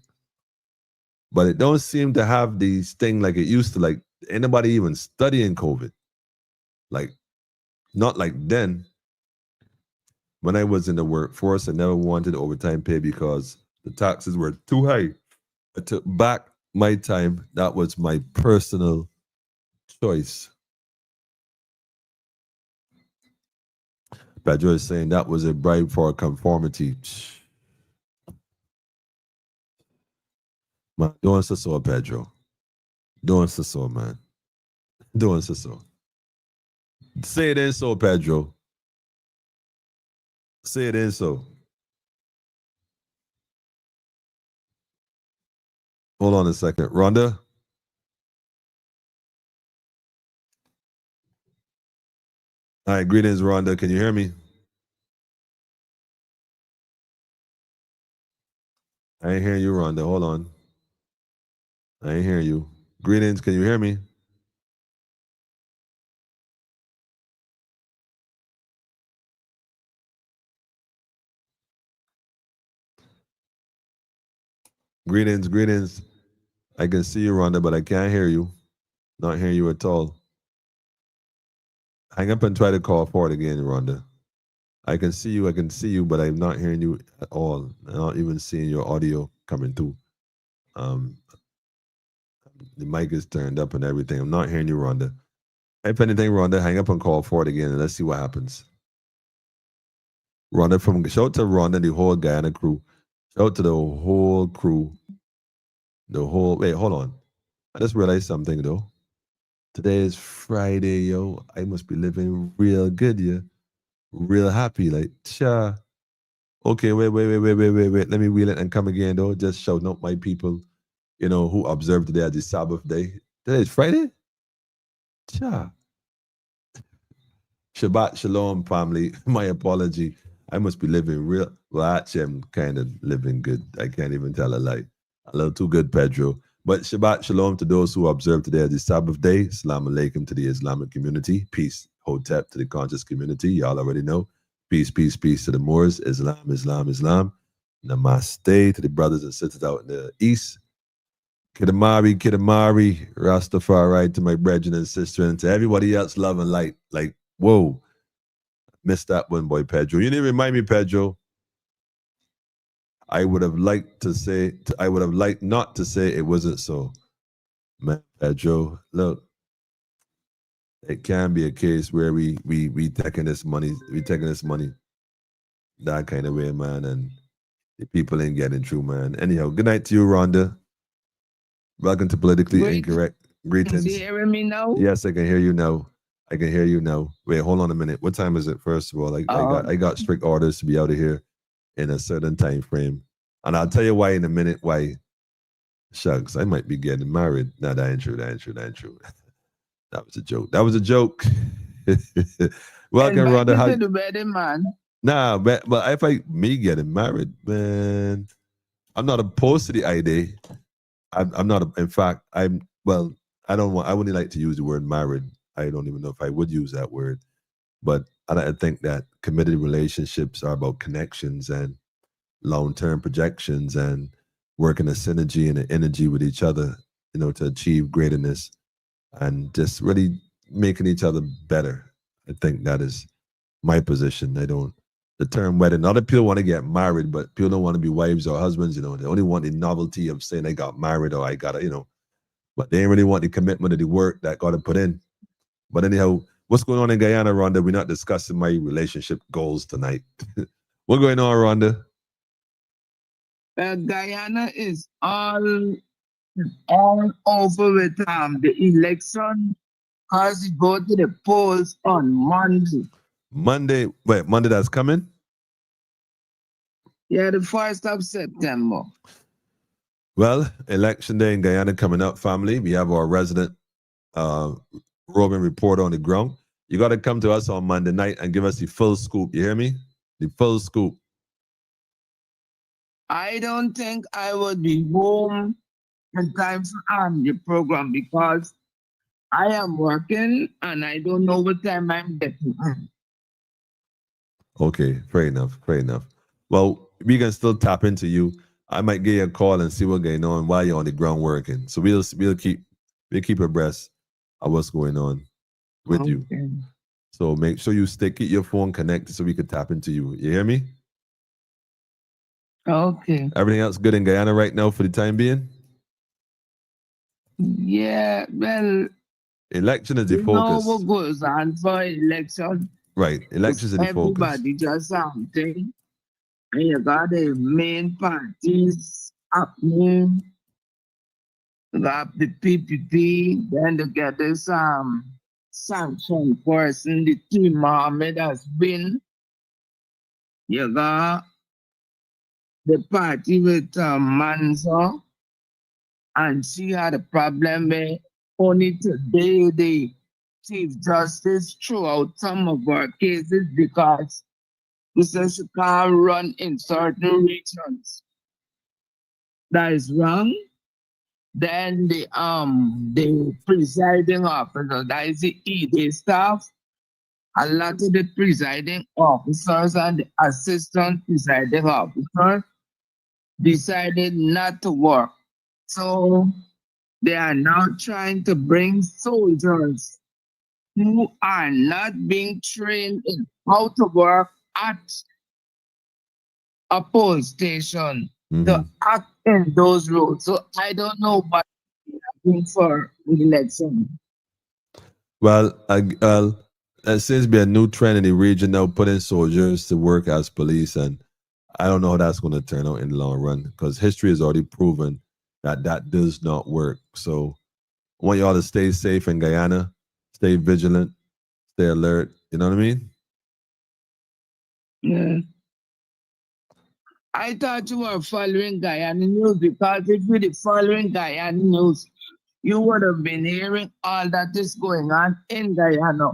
But it don't seem to have the sting like it used to. Like anybody even studying COVID. Like, not like then. When I was in the workforce, I never wanted overtime pay because the taxes were too high. I took back my time. That was my personal choice. Pedro is saying that was a bribe for conformity. Man, don't so, Pedro. Don't so, man. Don't so. Say it in so, Pedro. Say it in so. Hold on a second. Rhonda? All right, greetings, Rhonda. Can you hear me? I ain't hearing you, Rhonda. Hold on. I ain't hearing you. Greetings, can you hear me? Greetings. I can see you, Rhonda, but I can't hear you. Not hearing you at all. Hang up and try to call forward again, Rhonda. I can see you, but I'm not hearing you at all. I'm not even seeing your audio coming through. The mic is turned up and everything. I'm not hearing you, Rhonda. If anything, Rhonda, hang up and call forward again and let's see what happens. Rhonda, shout out to Rhonda and the whole Guyana crew. Shout out to the whole crew. Wait, hold on. I just realized something though. Today is Friday, yo. I must be living real good, yeah. Real happy, like, cha. Okay, wait. Let me wheel it and come again, though. Just shouting out my people, who observed today as the Sabbath day. Today is Friday? Cha. Shabbat Shalom, family. My apology. I must be living real. Well, actually, I'm kind of living good. I can't even tell a lie. A little too good, Pedro. But Shabbat Shalom to those who observe today as the Sabbath day. Assalamu alaikum to the Islamic community. Peace, Hotep to the conscious community. Y'all already know. Peace to the Moors. Islam. Namaste to the brothers and sisters out in the East. Kidamari, Rastafari, to my brethren and sister, and to everybody else, love and light. Like, whoa, missed that one, boy, Pedro. You didn't remind me, Pedro. I would have liked to say, I would have liked not to say it wasn't so. Man, Pedro, look, it can be a case where we taking this money, that kind of way, man, and the people ain't getting through, man. Anyhow, good night to you, Rhonda. Welcome to Politically Incorrect. Greetings. You hearing me now? Yes, I can hear you now. I can hear you now. Wait, hold on a minute. What time is it? First of all, I got strict orders to be out of here in a certain time frame, and I'll tell you why in a minute. Why? Shucks, I might be getting married. No, that ain't true. That was a joke. Welcome, Rhonda. How the wedding, man? Nah, but if me getting married, man, I'm not opposed to the idea. I'm not. In fact, I wouldn't like to use the word married. I don't even know if I would use that word, but I think that committed relationships are about connections and long-term projections and working a synergy and an energy with each other, to achieve greatness and just really making each other better. I think that is my position. The term wedding, other people want to get married, but people don't want to be wives or husbands, they only want the novelty of saying I got married or I got to, but they ain't really want the commitment of the work that got to put in. But anyhow, what's going on in Guyana, Rhonda? We're not discussing my relationship goals tonight. What's going on, Rhonda? Guyana is all over with the election because you go to the polls on Monday. Monday that's coming? Yeah, the 1st of September. Well, election day in Guyana coming up, family. We have our resident roving reporter on the ground. You got to come to us on Monday night and give us the full scoop. You hear me? The full scoop. I don't think I would be home in time for the program because I am working and I don't know what time I'm getting home. Okay, fair enough. Well, we can still tap into you. I might give you a call and see what's going on while you're on the ground working. So we'll keep abreast of what's going on with you. So make sure you keep your phone connected so we can tap into you. You hear me? Okay. Everything else good in Guyana right now for the time being? Yeah, well, election is the focus. What goes on for election? Right, election is the focus. Everybody does something. And you got the main parties happening. You got the PPP, then you get this sanction person, the team Mohammed has been. You got the party with Manzo, and she had a problem where only today the Chief Justice threw out some of our cases because he says she can't run in certain regions. That is wrong. Then the presiding officer, that is the ED staff, a lot of the presiding officers and the assistant presiding officers decided not to work. So they are now trying to bring soldiers who are not being trained in how to work at a police station to act in those roles. So I don't know what happening for the election. Well, there seems to be a new trend in the region now, putting soldiers to work as police, and I don't know how that's going to turn out in the long run because history has already proven that does not work. So I want y'all to stay safe in Guyana, stay vigilant, stay alert. You know what I mean? Yeah. I thought you were following Guyana news because if you were following Guyana news, you would have been hearing all that is going on in Guyana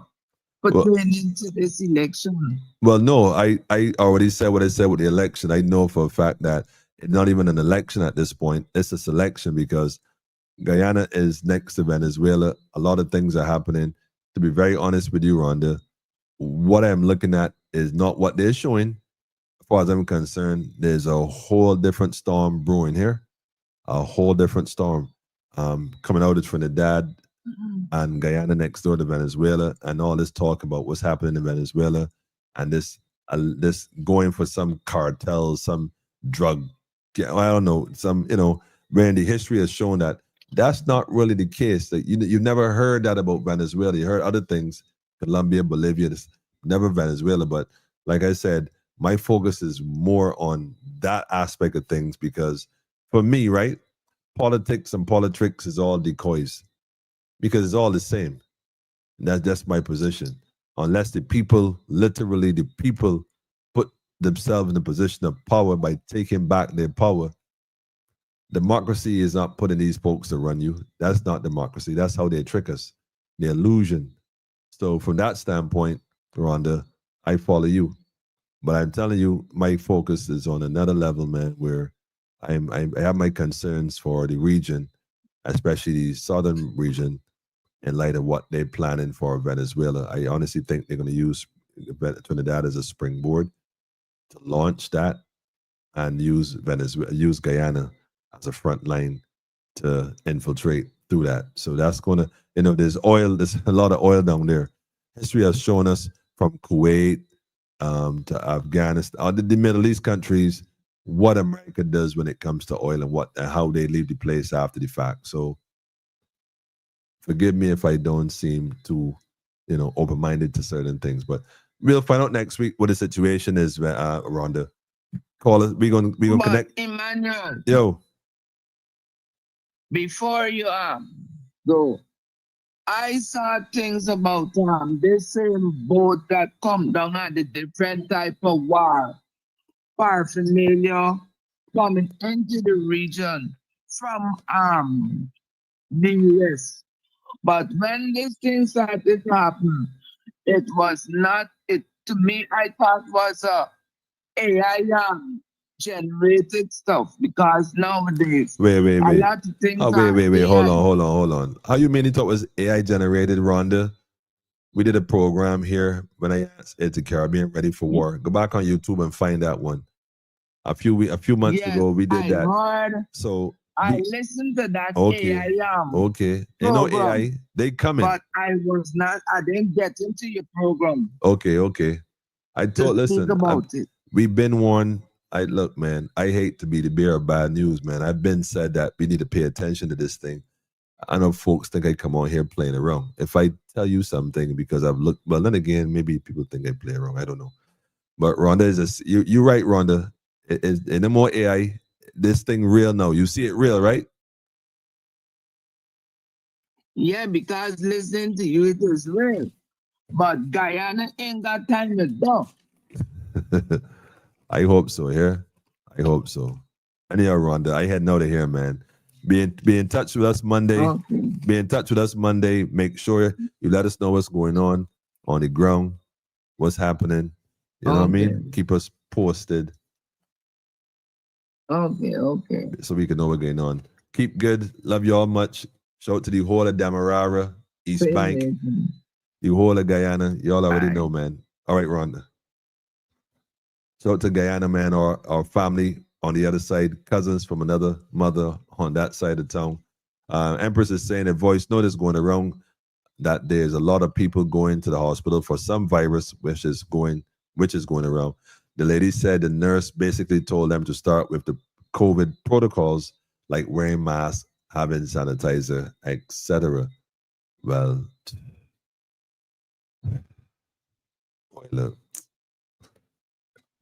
pertaining to this election. Well, no, I already said what I said with the election. I know for a fact that it's not even an election at this point. It's a selection because Guyana is next to Venezuela. A lot of things are happening. To be very honest with you, Rhonda, what I'm looking at is not what they're showing. As far as I'm concerned, there's a whole different storm brewing here. A whole different storm. coming out of Trinidad and Guyana next door to Venezuela, and all this talk about what's happening in Venezuela, and this going for some cartels, some drug, I don't know, some, Randy, history has shown that that's not really the case. That you never heard that about Venezuela. You heard other things, Colombia, Bolivia, never Venezuela. But like I said, my focus is more on that aspect of things, because for me, right, politics and politics is all decoys, because it's all the same. And that's my position. Unless the people, literally the people, put themselves in a position of power by taking back their power. Democracy is not putting these folks to run you. That's not democracy. That's how they trick us. The illusion. So from that standpoint, Rhonda, I follow you. But I'm telling you, my focus is on another level, man, where I have my concerns for the region, especially the southern region, in light of what they're planning for Venezuela. I honestly think they're going to use Trinidad as a springboard to launch that, and use Guyana as a front line to infiltrate through that. So that's going to, there's a lot of oil down there. History has shown us from Kuwait to Afghanistan, the Middle East countries, what America does when it comes to oil, and how they leave the place after the fact. So forgive me if I don't seem too, open-minded to certain things, but we'll find out next week what the situation is, Rhonda. Call us. We're gonna connect. Emmanuel, Yo, before you go, I saw things about this same boat that come down at the different type of war paraphernalia coming into the region from the US. But when this thing started to happen, it was not it to me. I thought was AI generated stuff, because nowadays wait. a lot of things Oh, are wait. AI. Hold on. How you mean you thought was AI generated, Rhonda? We did a program here when I asked Ed to Caribbean Ready for War. Go back on YouTube and find that one. A few months ago, we did that. Heard, so I listened to that okay, AI okay. program, AI, they coming. but I didn't get into your program. Okay. I thought, listen, about it. We've been warned. Look, man, I hate to be the bearer of bad news, man. I've been said that we need to pay attention to this thing. I know folks think I come on here playing around. If I tell you something because I've looked, well, then again, maybe people think I play around. I don't know. But Rhonda you're right, Rhonda. Is no more AI. This thing real now. You see it real, right? Yeah, because listening to you, it is real. But Guyana ain't got time to do. I hope so. Here, I hope so. Anyhow, Rhonda, I had no to hear, man. Be in touch with us Monday. Okay. Be in touch with us Monday. Make sure you let us know what's going on the ground, what's happening. You know what I mean? Keep us posted. Okay. So we can know what's going on. Keep good. Love you all much. Shout out to the whole of Demerara, East Bank, the whole of Guyana. Y'all already know, man. All right, Rhonda. Shout out to Guyana, man, our family on the other side, cousins from another mother on that side of town. Empress is saying a voice note is going around that there's a lot of people going to the hospital for some virus which is going around. The lady said the nurse basically told them to start with the COVID protocols like wearing masks, having sanitizer, etc. Well, boy, look,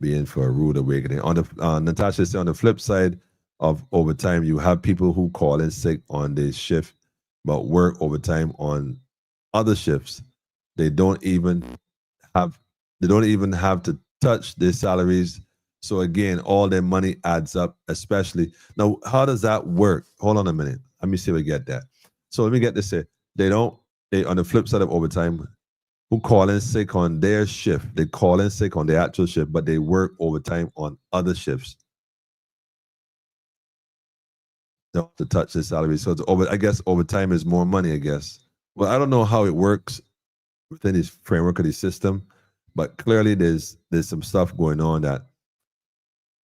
being for a rude awakening. On the Natasha said on the flip side of overtime, you have people who call in sick on their shift but work overtime on other shifts. They don't even have to touch their salaries. So again, all their money adds up, especially. Now, how does that work? Hold on a minute. Let me see if we get that. So let me get this here. They on the flip side of overtime, who call in sick on their shift. They call in sick on their actual shift, but they work overtime on other shifts. They don't have to touch their salary. So I guess overtime is more money, I guess. Well, I don't know how it works within this framework of the system, but clearly there's some stuff going on that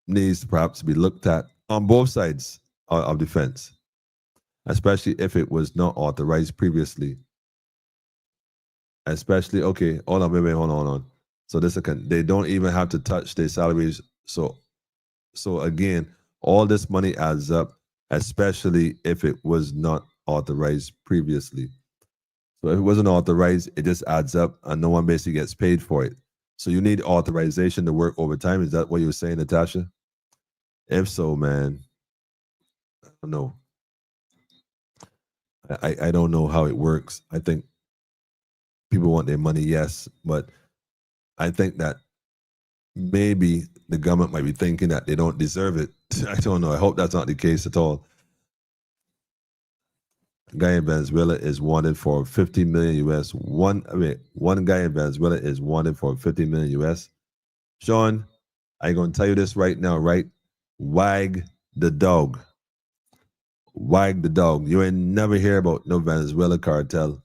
needs to perhaps be looked at on both sides of the fence. especially if it was not authorized previously. Especially, okay, hold on, hold on. So they don't even have to touch their salaries. So again, all this money adds up, especially if it was not authorized previously. So if it wasn't authorized, it just adds up and no one basically gets paid for it. So you need authorization to work overtime. Is that what you were saying, Natasha? If so, man, I don't know. I don't know how it works. I think people want their money, yes, but I think that maybe the government might be thinking that they don't deserve it. I don't know. I hope that's not the case at all. Guy in Venezuela is wanted for 50 million US. One guy in Venezuela is wanted for 50 million US. Sean, I'm gonna tell you this right now, right? Wag the dog. Wag the dog. You ain't never hear about no Venezuela cartel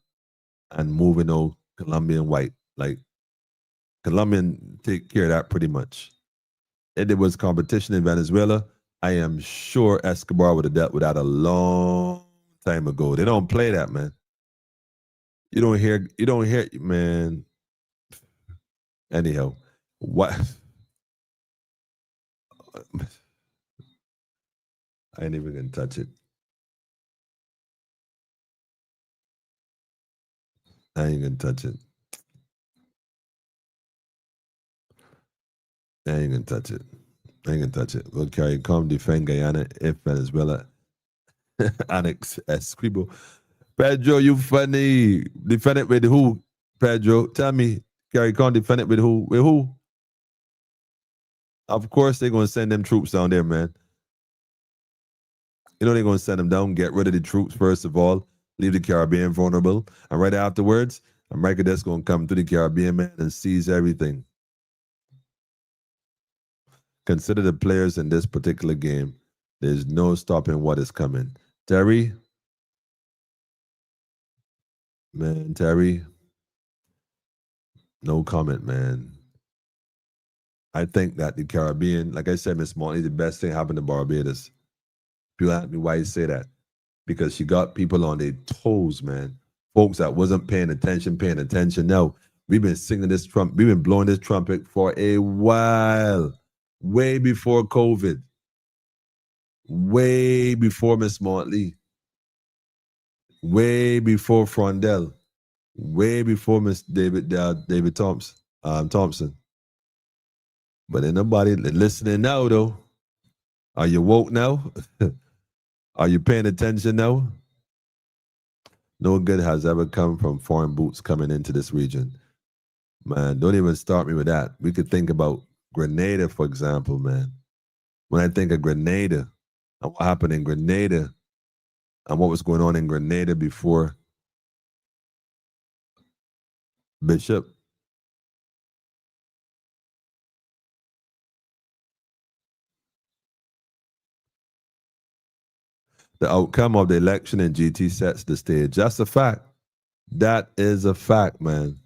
and moving no Colombian white. Like Colombian take care of that pretty much. If there was competition in Venezuela, I am sure Escobar would have dealt with that a long time ago. They don't play that, man. You don't hear, man. Anyhow, what? I ain't even gonna touch it. I ain't gonna touch it. I ain't gonna touch it. I ain't gonna touch it. We'll carry come defend Guyana if Venezuela annex Escribo. Pedro, you funny. Defend it with who? Pedro, tell me. Carry come defend it with who? With who? Of course they're gonna send them troops down there, man. You know they're gonna send them down, get rid of the troops first of all, leave the Caribbean vulnerable, and right afterwards, America that's gonna come to the Caribbean, man, and seize everything. Consider the players in this particular game. There's no stopping what is coming. Terry, man, Terry, no comment, man. I think that the Caribbean, like I said, Miss Monty, the best thing happened to Barbados. People ask me why you say that. Because she got people on their toes, man. Folks that wasn't paying attention. No, we've been singing this trumpet, we've been blowing this trumpet for a while. Way before COVID. Way before Miss Montley. Way before Frondell. Way before Miss David Thompson. But ain't nobody listening now, though. Are you woke now? Are you paying attention now? No good has ever come from foreign boots coming into this region. Man, don't even start me with that. We could think about Grenada, for example, man. When I think of Grenada and what happened in Grenada and what was going on in Grenada before Bishop, the outcome of the election in GT sets the stage. That's a fact. That is a fact, man.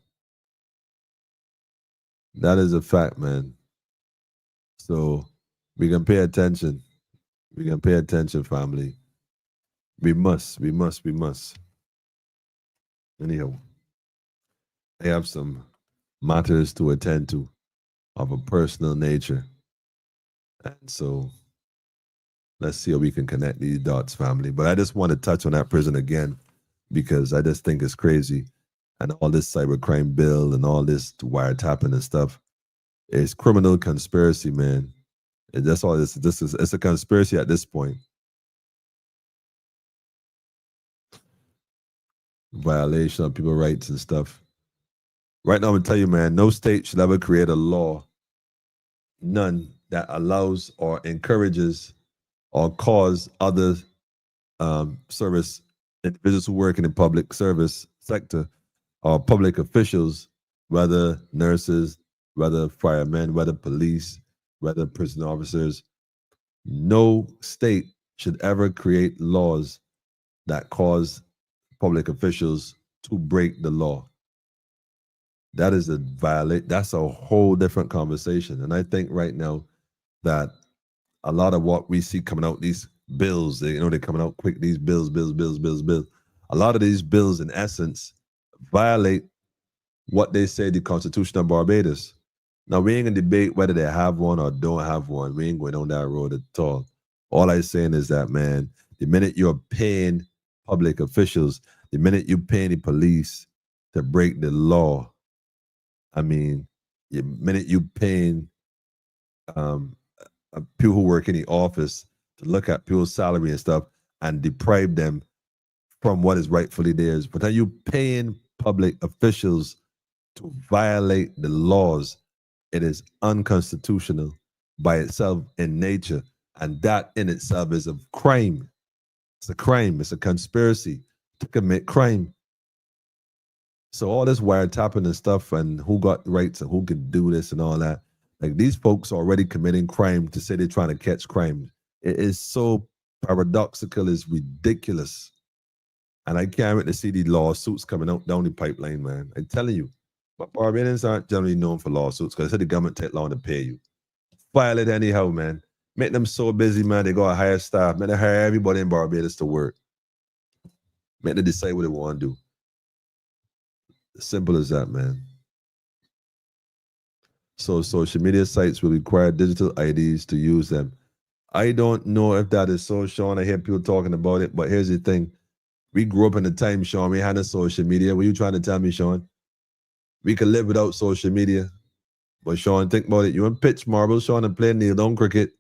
That is a fact, man. So we can pay attention. We can pay attention, family. We must. Anyhow, I have some matters to attend to of a personal nature. And so let's see how we can connect these dots, family. But I just want to touch on that prison again because I just think it's crazy. And all this cybercrime bill and all this wiretapping and stuff. It's criminal conspiracy, man. And that's all this is. It's a conspiracy at this point. Violation of people's rights and stuff. Right now, I'm going to tell you, man, no state should ever create a law, none, that allows or encourages or cause other service individuals who work in the public service sector or public officials, whether nurses, whether firemen, whether police, whether prison officers. No state should ever create laws that cause public officials to break the law. That is that's a whole different conversation. And I think right now that a lot of what we see coming out, these bills. They're coming out quick. These bills. A lot of these bills, in essence, violate what they say the Constitution of Barbados. Now, we ain't gonna debate whether they have one or don't have one. We ain't going on that road at all. All I'm saying is that, man, the minute you're paying public officials, the minute you're paying the police to break the law, I mean, the minute you're paying people who work in the office to look at people's salary and stuff and deprive them from what is rightfully theirs, but are you paying public officials to violate the laws? It is unconstitutional by itself in nature, and that in itself is a crime. It's a crime. It's a conspiracy to commit crime. So all this wiretapping and stuff, and who got the rights and who can do this and all that, like these folks are already committing crime to say they're trying to catch crime. It is so paradoxical, it's ridiculous. And I can't wait to see these lawsuits coming out down the pipeline, man. I'm telling you. But Barbadians aren't generally known for lawsuits because they said the government take long to pay you. File it anyhow, man. Make them so busy, man, they gotta hire staff. Make them hire everybody in Barbados to work. Make them decide what they want to do. Simple as that, man. So social media sites will require digital IDs to use them. I don't know if that is so, Sean. I hear people talking about it, but here's the thing. We grew up in the time, Sean, we had a social media. What are you trying to tell me, Sean? We could live without social media. But Sean, think about it. You in pitch marbles, Sean, and play kneel down cricket.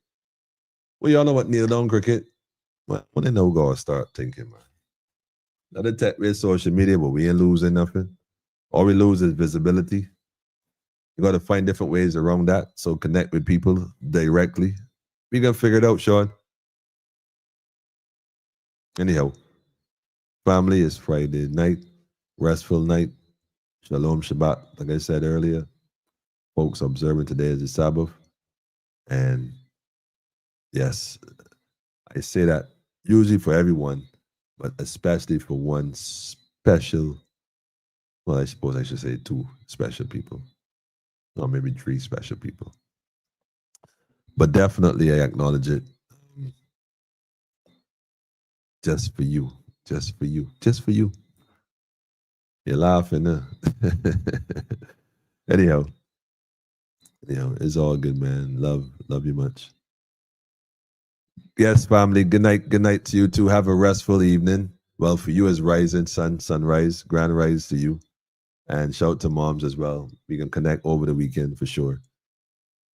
Well, y'all know what kneel down cricket. Well, when they know, gotta start thinking, man. Another tech with social media, but we ain't losing nothing. All we lose is visibility. You got to find different ways around that. So connect with people directly. We gonna figure it out, Sean. Anyhow, family, is Friday night, restful night. Shalom Shabbat. Like I said earlier, folks observing today is the Sabbath. And yes, I say that usually for everyone, but especially for one special, well, I suppose I should say two special people, or maybe three special people. But definitely I acknowledge it. Just for you. Just for you. Just for you. You're laughing, huh? Anyhow, it's all good, man. Love you much. Yes, family. Good night. Good night to you too. Have a restful evening. Well, for you is rising sun, sunrise, grand rise to you. And shout to moms as well. We can connect over the weekend for sure.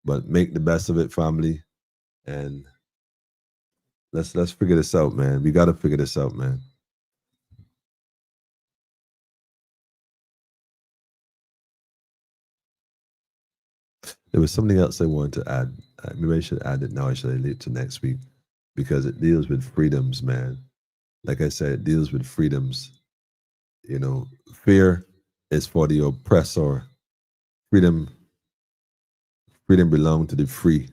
But make the best of it, family. And let's figure this out, man. We gotta figure this out, man. There was something else I wanted to add. Maybe I should add it now. I should leave it to next week because it deals with freedoms, man. Like I said, it deals with freedoms. Fear is for the oppressor. Freedom belongs to the free.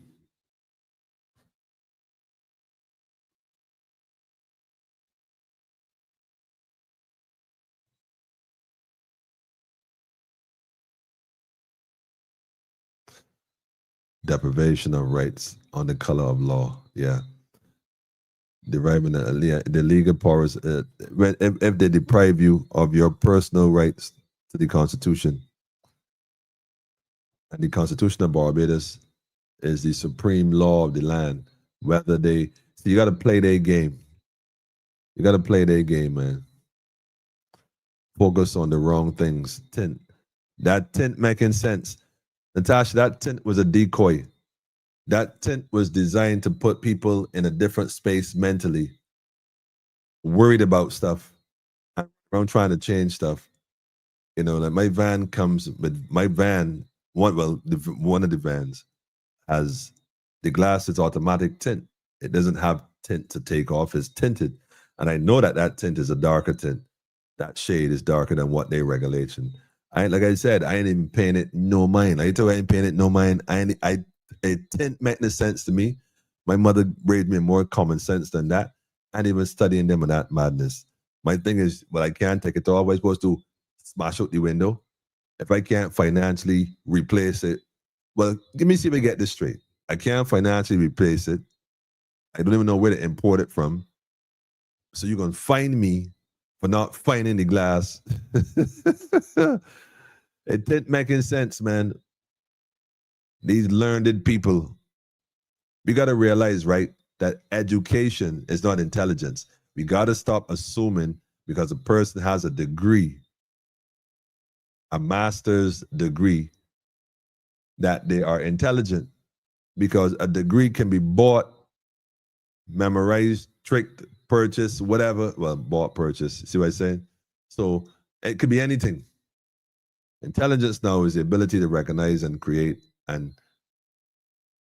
Deprivation of rights on the color of law. Yeah. Deriving the legal powers. If they deprive you of your personal rights to the Constitution. And the Constitution of Barbados is the supreme law of the land. You got to play their game. You got to play their game, man. Focus on the wrong things. Tint. That tint making sense. Natasha, that tint was a decoy. That tint was designed to put people in a different space mentally, worried about stuff. I'm trying to change stuff. Like my van comes with one of the vans has the glass is automatic tint. It doesn't have tint to take off. It's tinted. And I know that tint is a darker tint. That shade is darker than what they regulation. Like I said, I ain't even paying it no mind. I ain't paying it no mind. A tint making sense to me. My mother raised me more common sense than that. I ain't even studying them on that madness. My thing is, I can't take it off. I'm supposed to smash out the window. If I can't financially replace it, well, give me see if I get this straight. I can't financially replace it. I don't even know where to import it from. So you're going to fine me for not finding the glass. It didn't make any sense, man. These learned people. We got to realize, right, that education is not intelligence. We got to stop assuming because a person has a degree, a master's degree, that they are intelligent. Because a degree can be bought, memorized, tricked, purchased, whatever. Well, bought, purchased. See what I'm saying? So it could be anything. Intelligence now is the ability to recognize and create and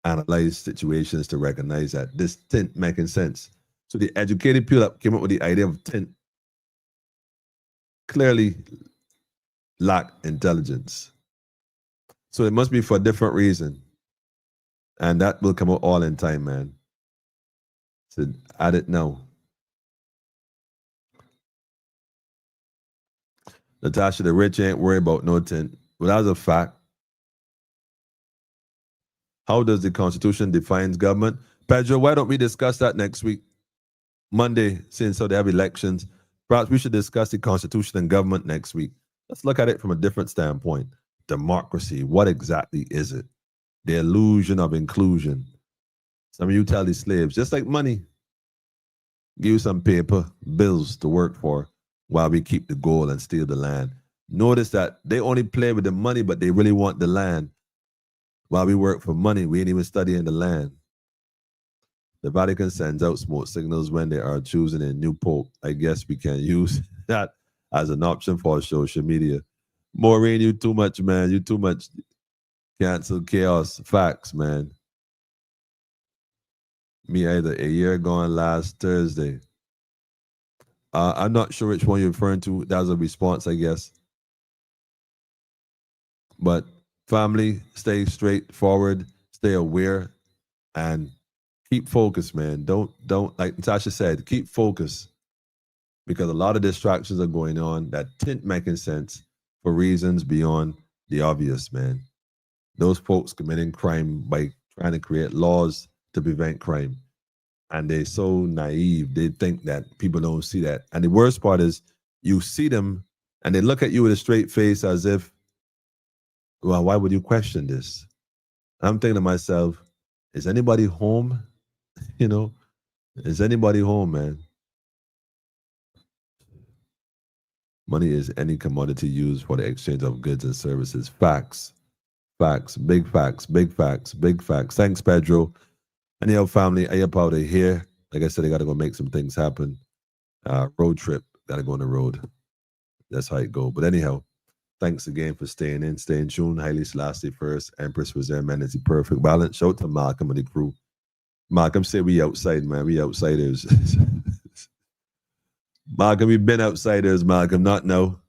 analyze situations to recognize that this didn't making sense. So the educated people that came up with the idea of tint clearly lack intelligence. So it must be for a different reason. And that will come out all in time, man. So add it now. Natasha, the rich ain't worried about no tint. Well, that's a fact. How does the Constitution define government? Pedro, why don't we discuss that next week? Monday, since so they have elections. Perhaps we should discuss the Constitution and government next week. Let's look at it from a different standpoint. Democracy, what exactly is it? The illusion of inclusion. Some of you tell the slaves, just like money, give you some paper, bills to work for while we keep the gold and steal the land. Notice that they only play with the money, but they really want the land. While we work for money, we ain't even studying the land. The Vatican sends out smoke signals when they are choosing a new pope. I guess we can use that as an option for social media. Maureen, you too much, man. You too much cancel chaos. Facts, man. Me either. A year gone last Thursday. I'm not sure which one you're referring to. That was a response, I guess. But family, stay straightforward, stay aware, and keep focused, man. Don't like Natasha said, keep focused. Because a lot of distractions are going on that didn't making sense for reasons beyond the obvious, man. Those folks committing crime by trying to create laws to prevent crime. And they're so naive. They think that people don't see that. And the worst part is you see them and they look at you with a straight face as if, well, why would you question this? I'm thinking to myself, is anybody home? You know, is anybody home, man? Money is any commodity used for the exchange of goods and services. Facts. Facts. Big facts. Big facts. Big facts. Thanks, Pedro. Anyhow, family, I up out of here. Like I said, I got to go make some things happen. Road trip. Got to go on the road. That's how it go. But anyhow, thanks again for staying in. Stay in tune. Haile Selassie first. Empress was there, man. It's the perfect balance. Shout out to Malcolm and the crew. Malcolm said we outside, man. We outsiders. Malcolm, we've been outsiders, Malcolm. Not now.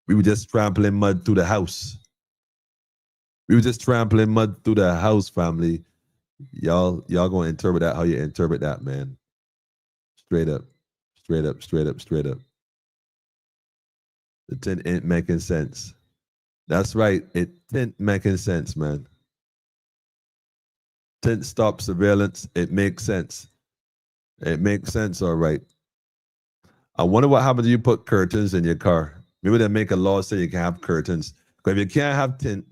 We were just trampling mud through the house. We were just trampling mud through the house, family. Y'all gonna interpret that how you interpret that, man. Straight up. Straight up, straight up, straight up. The tint ain't making sense. That's right. It ain't making sense, man. Tint stop surveillance. It makes sense. It makes sense, all right. I wonder what happens if you put curtains in your car. Maybe they make a law say you can have curtains. Because if you can't have tint,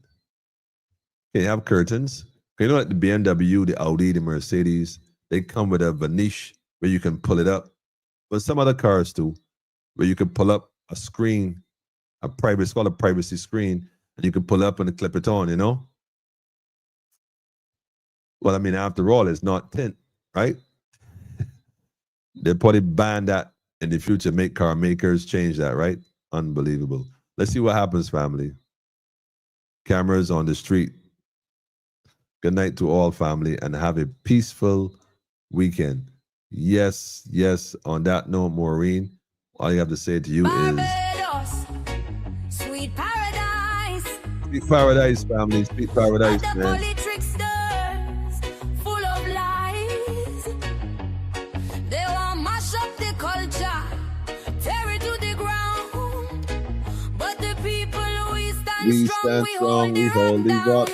can you have curtains? You know, like the BMW, the Audi, the Mercedes, they come with a niche where you can pull it up. But some other cars too, where you can pull up a screen, it's called a privacy screen, and you can pull up and clip it on, you know? Well, I mean, after all, it's not tint, right? They'll probably ban that in the future, make car makers change that, right? Unbelievable. Let's see what happens, family. Cameras on the street. Good night to all, family, and have a peaceful weekend. Yes, yes. On that note, Maureen, all you have to say to you Barbados, sweet paradise. Sweet paradise, family. Sweet paradise, man. Tricksters, full of lies. They want mash up the culture, tear it to the ground. But the people we stand strong, we hold the rock.